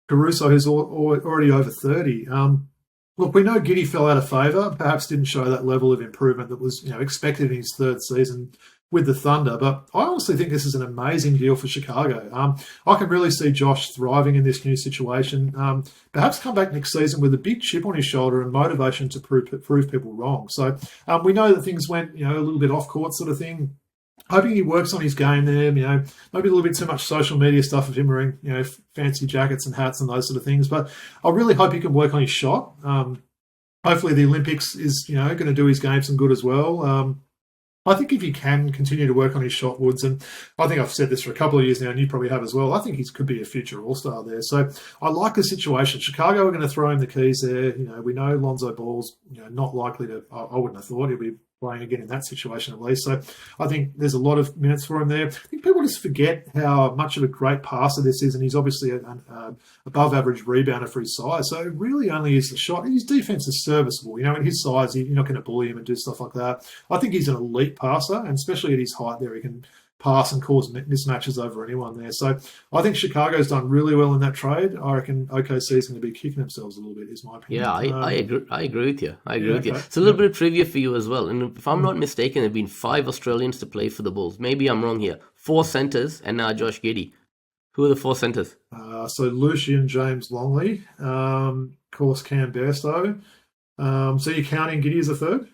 Caruso, who's already over 30. Look, we know Giddey fell out of favour. Perhaps didn't show that level of improvement that was expected in his third season with the Thunder, but I honestly think this is an amazing deal for Chicago. I can really see Josh thriving in this new situation. Perhaps come back next season with a big chip on his shoulder and motivation to prove people wrong. So we know that things went a little bit off court sort of thing. Hoping he works on his game there. Maybe a little bit too much social media stuff of him wearing fancy jackets and hats and those sort of things. But I really hope he can work on his shot. Hopefully the Olympics is going to do his game some good as well. I think if he can continue to work on his shot, Woods, and I think I've said this for a couple of years now, and you probably have as well, I think he could be a future All-Star there. So I like the situation. Chicago are going to throw him the keys there. We know Lonzo Ball's not likely to, I wouldn't have thought he'll be playing again in that situation at least. So I think there's a lot of minutes for him there. I think people just forget how much of a great passer this is, and he's obviously an above average rebounder for his size. So it really only is the shot. His defense is serviceable. At his size, you're not going to bully him and do stuff like that. I think he's an elite passer, and especially at his height there, he can pass and cause mismatches over anyone there. So I think Chicago's done really well in that trade. I reckon OKC is going to be kicking themselves a little bit, is my opinion. Yeah, I agree. I agree with you. It's a little bit of trivia for you as well. And if I'm not mistaken, there have been 5 Australians to play for the Bulls. Maybe I'm wrong here. 4 centers and now Josh Giddey. Who are the 4 centers? So Lucian James Longley, of course Cam Bairstow. So you're counting Giddey as a third?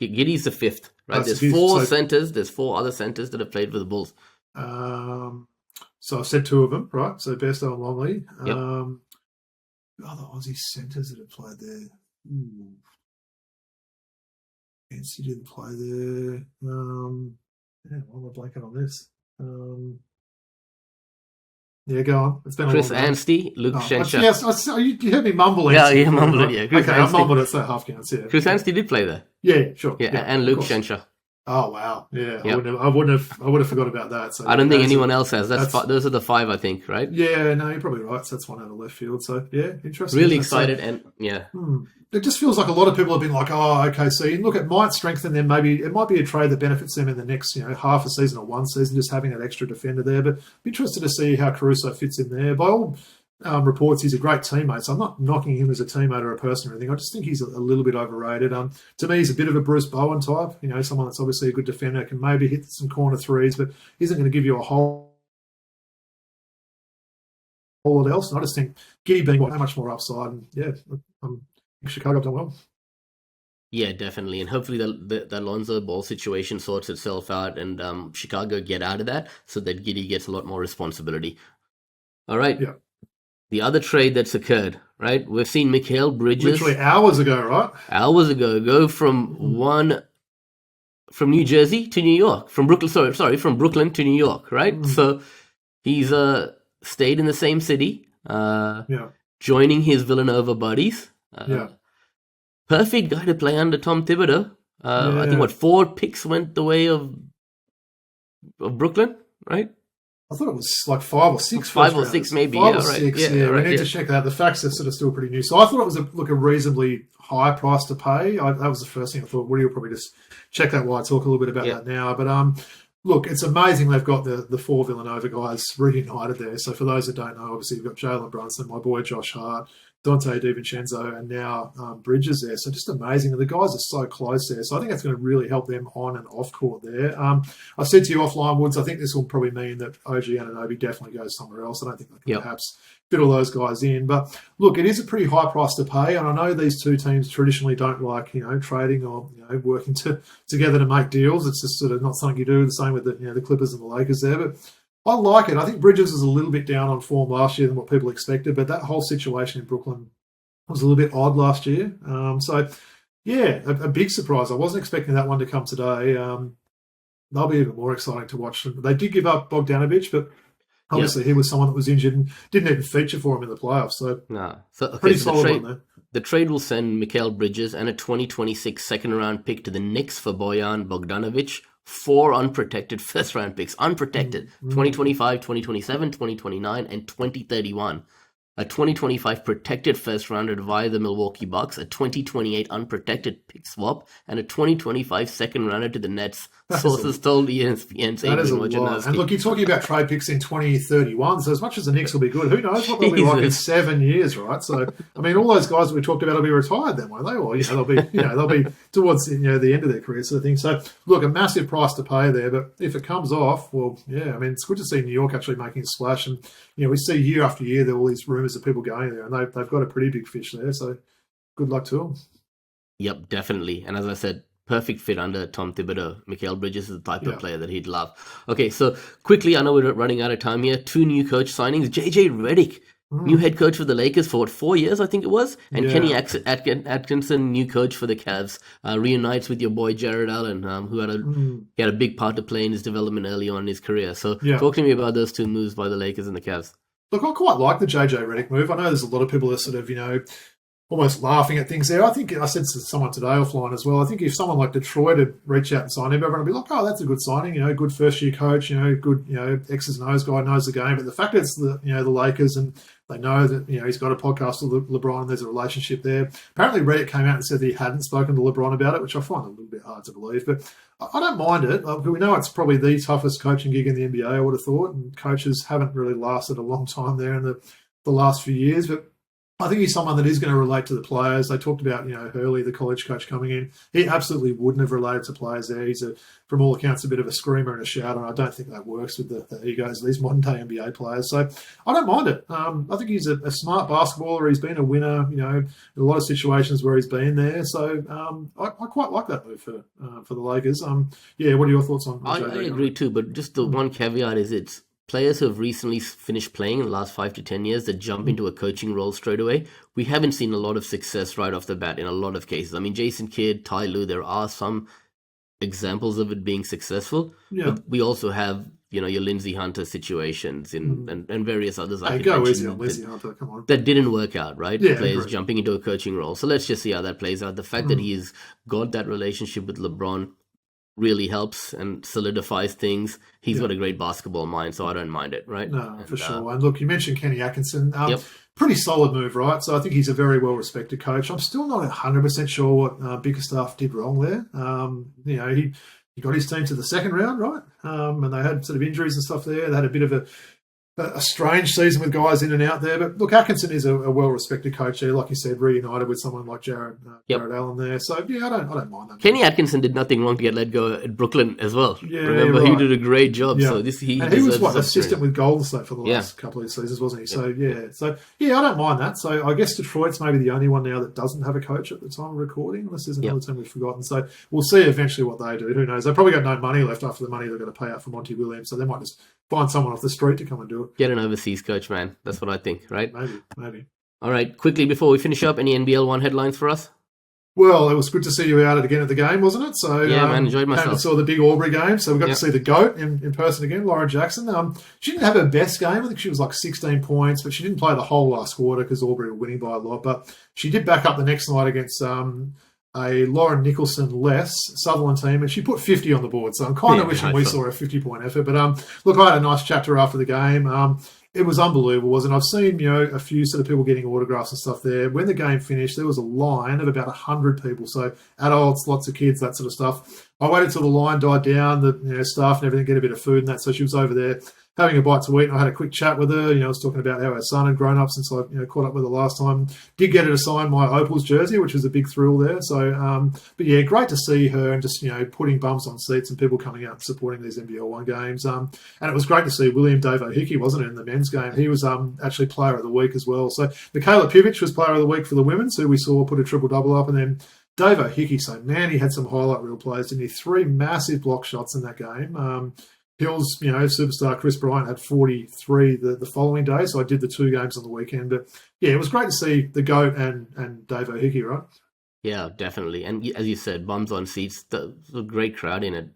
Giddey's the 5th, right? There's 4 centers. There's 4 other centers that have played for the Bulls. So I've said 2 of them, right? So Bairstow and Longley. Yep. Other Aussie centers that have played there. NC didn't play there. Why am I blanking on this? Yeah, go on. It's been Chris a long time. Anstey, Luke Schenscher. Yes, you heard me mumble. Yeah, mumbled it. Yeah, Chris Anstey. I mumbled it. So half counts. Yeah. Chris Anstey did play there. Yeah, sure. Yeah, and Luke Schenscher. Oh wow! Yeah, yep. I would have forgot about that. So I don't think anyone else has. Those are the 5, I think, right? Yeah, no, you're probably right. So that's one out of left field. So yeah, interesting. Really excited, and yeah. It just feels like a lot of people have been like, oh, OKC. Look, it might strengthen them. Maybe it might be a trade that benefits them in the next, half a season or one season, just having that extra defender there. But be interested to see how Caruso fits in there. By all reports, he's a great teammate. So I'm not knocking him as a teammate or a person or anything. I just think he's a little bit overrated. To me, he's a bit of a Bruce Bowen type. Someone that's obviously a good defender, can maybe hit some corner threes, but isn't going to give you a whole lot else. And I just think Giddey being how much more upside. And yeah, Chicago have done well. Yeah, definitely. And hopefully the Lonzo Ball situation sorts itself out and Chicago get out of that so that Giddey gets a lot more responsibility. All right. Yeah. The other trade that's occurred, right? We've seen Mikal Bridges. Literally hours ago, right? Hours ago. Go from New Jersey to New York. From Brooklyn, from Brooklyn to New York, right? So he's stayed in the same city, joining his Villanova buddies. Perfect guy to play under Tom Thibodeau. I think 4 picks went the way of Brooklyn, right? I thought it was like 5 or 6. 5 or 6, maybe. 5 or 6. Yeah, we need to check that. The facts are sort of still pretty new. So I thought it was a reasonably high price to pay. That was the first thing I thought. Woody will probably just check that while I talk a little bit about that now. But look, it's amazing they've got the 4 Villanova guys reunited there. So for those that don't know, obviously you've got Jalen Brunson, my boy Josh Hart, Dante DiVincenzo, and now Bridges there. So just amazing. And the guys are so close there. So I think that's going to really help them on and off court there. I said to you offline, Woods, I think this will probably mean that OG Anunoby definitely goes somewhere else. I don't think they can perhaps fit all those guys in. But look, it is a pretty high price to pay. And I know these 2 teams traditionally don't like, trading or, working together to make deals. It's just sort of not something you do. The same with the Clippers and the Lakers there. But I like it. I think Bridges was a little bit down on form last year than what people expected, but that whole situation in Brooklyn was a little bit odd last year. So, yeah, a big surprise. I wasn't expecting that one to come today. They'll be even more exciting to watch. They did give up Bogdanovic, but obviously he was someone that was injured and didn't even feature for him in the playoffs. So, pretty solid one there. The trade will send Mikal Bridges and a 2026 second-round pick to the Knicks for Bojan Bogdanovic. 4 unprotected first-round picks. Unprotected. 2025, 2027, 2029, and 2031. A 2025 protected first-rounder via the Milwaukee Bucks. A 2028 unprotected pick swap. And a 2025 second-rounder to the Nets. Sources told ESPN. That is a lot. And look, you're talking about trade picks in 2031, so as much as the Knicks will be good, who knows what they'll be like in 7 years, right? So, I mean, all those guys that we talked about will be retired then, won't they? Or, they'll be towards the end of their career sort of thing. So, look, a massive price to pay there, but if it comes off, well, yeah, I mean, it's good to see New York actually making a splash. And, we see year after year there are all these rumours of people going there, and they've got a pretty big fish there, so good luck to them. Yep, definitely. And as I said, perfect fit under Tom Thibodeau. Mikal Bridges is the type of player that he'd love. Okay, so quickly, I know we're running out of time here. 2 new coach signings. JJ Redick, new head coach for the Lakers for 4 years, I think it was. And Kenny Atkinson, new coach for the Cavs. Reunites with your boy Gerald Allen, who had a big part to play in his development early on in his career. So talk to me about those 2 moves by the Lakers and the Cavs. Look, I quite like the JJ Redick move. I know there's a lot of people that sort of, almost laughing at things there. I think I said to someone today offline as well, I think if someone like Detroit had reached out and signed him, everyone would be like, oh, that's a good signing, good first-year coach, good, X's and O's guy, knows the game. But the fact that it's the Lakers and they know that, he's got a podcast with LeBron and there's a relationship there. Apparently Reddit came out and said that he hadn't spoken to LeBron about it, which I find a little bit hard to believe. But I don't mind it. We know it's probably the toughest coaching gig in the NBA, I would have thought, and coaches haven't really lasted a long time there in the last few years. But I think he's someone that is going to relate to the players. They talked about, Hurley, the college coach coming in. He absolutely wouldn't have related to players there. He's, from all accounts, a bit of a screamer and a shouter, and I don't think that works with the egos of these modern-day NBA players. So I don't mind it. I think he's a smart basketballer. He's been a winner, in a lot of situations where he's been there. So I quite like that move for the Lakers. What are your thoughts on I agree too, but just the one caveat is it's players who have recently finished playing in the last 5 to 10 years that jump into a coaching role straight away. We haven't seen a lot of success right off the bat in a lot of cases. I mean, Jason Kidd, Ty Lue, there are some examples of it being successful. Yeah. But we also have, your Lindsey Hunter situations and various others. Hey, go easy on Lindsey Hunter, come on. That didn't work out, right? Yeah, players jumping into a coaching role. So let's just see how that plays out. The fact that he's got that relationship with LeBron really helps and solidifies things. He's got a great basketball mind, so I don't mind it, right? No, for sure. And look, you mentioned Kenny Atkinson. Pretty solid move, right? So I think he's a very well-respected coach. I'm still not 100% sure what Bickerstaff did wrong there. He got his team to the second round, right? And they had sort of injuries and stuff there. They had a bit of a strange season with guys in and out there. But look, Atkinson is a well-respected coach there. Like you said, reunited with someone like Jared Allen there. So, I don't mind that. Kenny Atkinson did nothing wrong to get let go at Brooklyn as well. Yeah, remember, he did a great job. Yeah. So he was, assistant with Golden State for the last couple of seasons, wasn't he? So, I don't mind that. So, I guess Detroit's maybe the only one now that doesn't have a coach at the time of recording, unless there's another team we've forgotten. So, we'll see eventually what they do. Who knows? They've probably got no money left after the money they're going to pay out for Monty Williams. So, they might just find someone off the street to come and do it. Get an overseas coach, man. That's what I think, right? Maybe. All right, quickly before we finish up, any NBL 1 headlines for us? Well, it was good to see you out again at the game, wasn't it? So man, enjoyed myself. And saw the big Aubrey game, so we got to see the GOAT in person again, Lauren Jackson. She didn't have her best game. I think she was like 16 points, but she didn't play the whole last quarter because Aubrey were winning by a lot. But she did back up the next night against a Lauren Nicholson-less Sutherland team, and she put 50 on the board. So I'm kind of wishing we saw a 50-point effort. But look, I had a nice chat to her after the game. It was unbelievable, wasn't it? I've seen, a few sort of people getting autographs and stuff there. When the game finished, there was a line of about 100 people. So adults, lots of kids, that sort of stuff. I waited till the line died down, the staff and everything, get a bit of food and that. So she was over there having a bite to eat, and I had a quick chat with her. I was talking about how her son had grown up since I caught up with her last time. Did get her to sign my Opals jersey, which was a big thrill there. So, but yeah, great to see her and just, putting bums on seats and people coming out and supporting these NBL 1 games. And it was great to see William Davo Hickey, wasn't it, in the men's game? He was actually player of the week as well. So Michaela Pivic was player of the week for the women's, who we saw put a triple-double up, and then Davo Hickey, so man, he had some highlight reel plays, didn't he? 3 massive block shots in that game. Hills, superstar Chris Bryant had 43 the following day, so I did the 2 games on the weekend. But yeah, it was great to see the GOAT and Davo Hickey, right? Yeah, definitely. And as you said, bums on seats. The great crowd in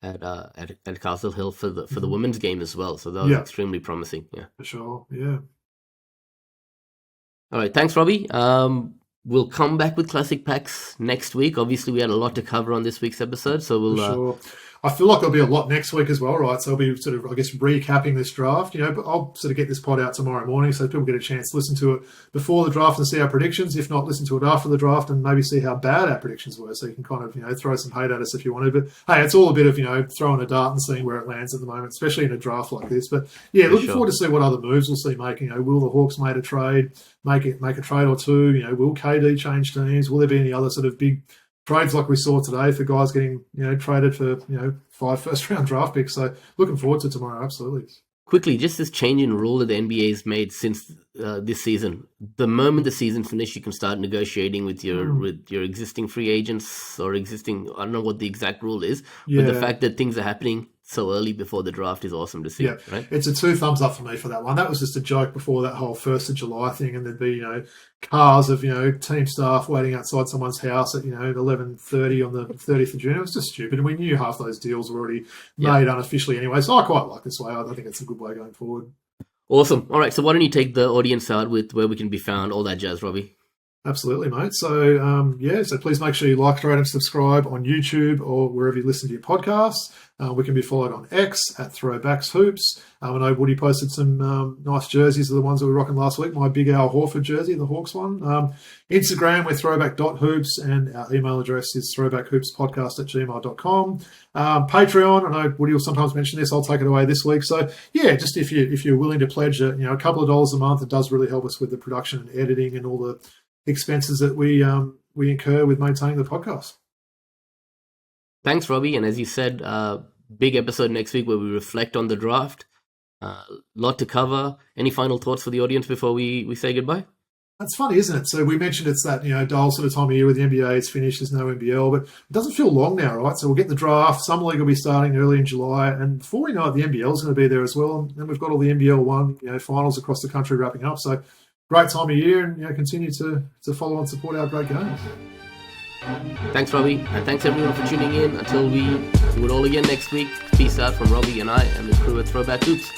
at Castle Hill for the women's game as well. So that was extremely promising. Yeah, for sure. Yeah. All right, thanks, Robbie. We'll come back with classic packs next week. Obviously, we had a lot to cover on this week's episode, so we'll. For sure. I feel like there'll be a lot next week as well, right? So I'll be sort of, I guess, recapping this draft, but I'll sort of get this pod out tomorrow morning so people get a chance to listen to it before the draft and see our predictions. If not, listen to it after the draft and maybe see how bad our predictions were. So you can kind of, throw some hate at us if you want to. But hey, it's all a bit of, throwing a dart and seeing where it lands at the moment, especially in a draft like this. But yeah, looking forward to see what other moves we'll see making. Will the Hawks make a trade or two? Will KD change teams? Will there be any other sort of big trades like we saw today for guys getting, traded for, 5 first-round draft picks? So looking forward to tomorrow, absolutely. Quickly, just this change in rule that the NBA has made since this season. The moment the season finished, you can start negotiating with your existing free agents or existing, I don't know what the exact rule is, but the fact that things are happening so early before the draft is awesome to see. Yeah, right? It's a 2 thumbs up for me for that one. That was just a joke before that whole 1st of July thing, and there'd be, cars of, team staff waiting outside someone's house at, 11:30 on the 30th of June. It was just stupid, and we knew half those deals were already made unofficially anyway, so I quite like this way. I think it's a good way going forward. Awesome. All right. So why don't you take the audience out with where we can be found, all that jazz, Robbie? Absolutely, mate. So, so please make sure you like, rate, and subscribe on YouTube or wherever you listen to your podcasts. We can be followed on X at Throwbacks Hoops. I know Woody posted some nice jerseys of the ones that we were rocking last week. My Big Al Horford jersey, the Hawks one. Instagram, we're throwback.hoops, and our email address is throwbackhoopspodcast@gmail.com. Patreon, I know Woody will sometimes mention this. I'll take it away this week. So, yeah, just if you're willing to pledge a couple of dollars a month, it does really help us with the production and editing and all the expenses that we incur with maintaining the podcast. Thanks, Robbie. And as you said, big episode next week where we reflect on the draft. Lot to cover. Any final thoughts for the audience before we say goodbye? That's funny, isn't it? So we mentioned it's that dull sort of time of year where the NBA is finished. There's no NBL, but it doesn't feel long now, right? So we'll get the draft. Summer League will be starting early in July, and before we know it, the NBL is going to be there as well. And we've got all the NBL one finals across the country wrapping up. So great time of year, and continue to follow and support our great games. Thanks, Robbie, and thanks everyone for tuning in. Until we do it all again next week, peace out from Robbie and I and the crew at Throwback Hoops.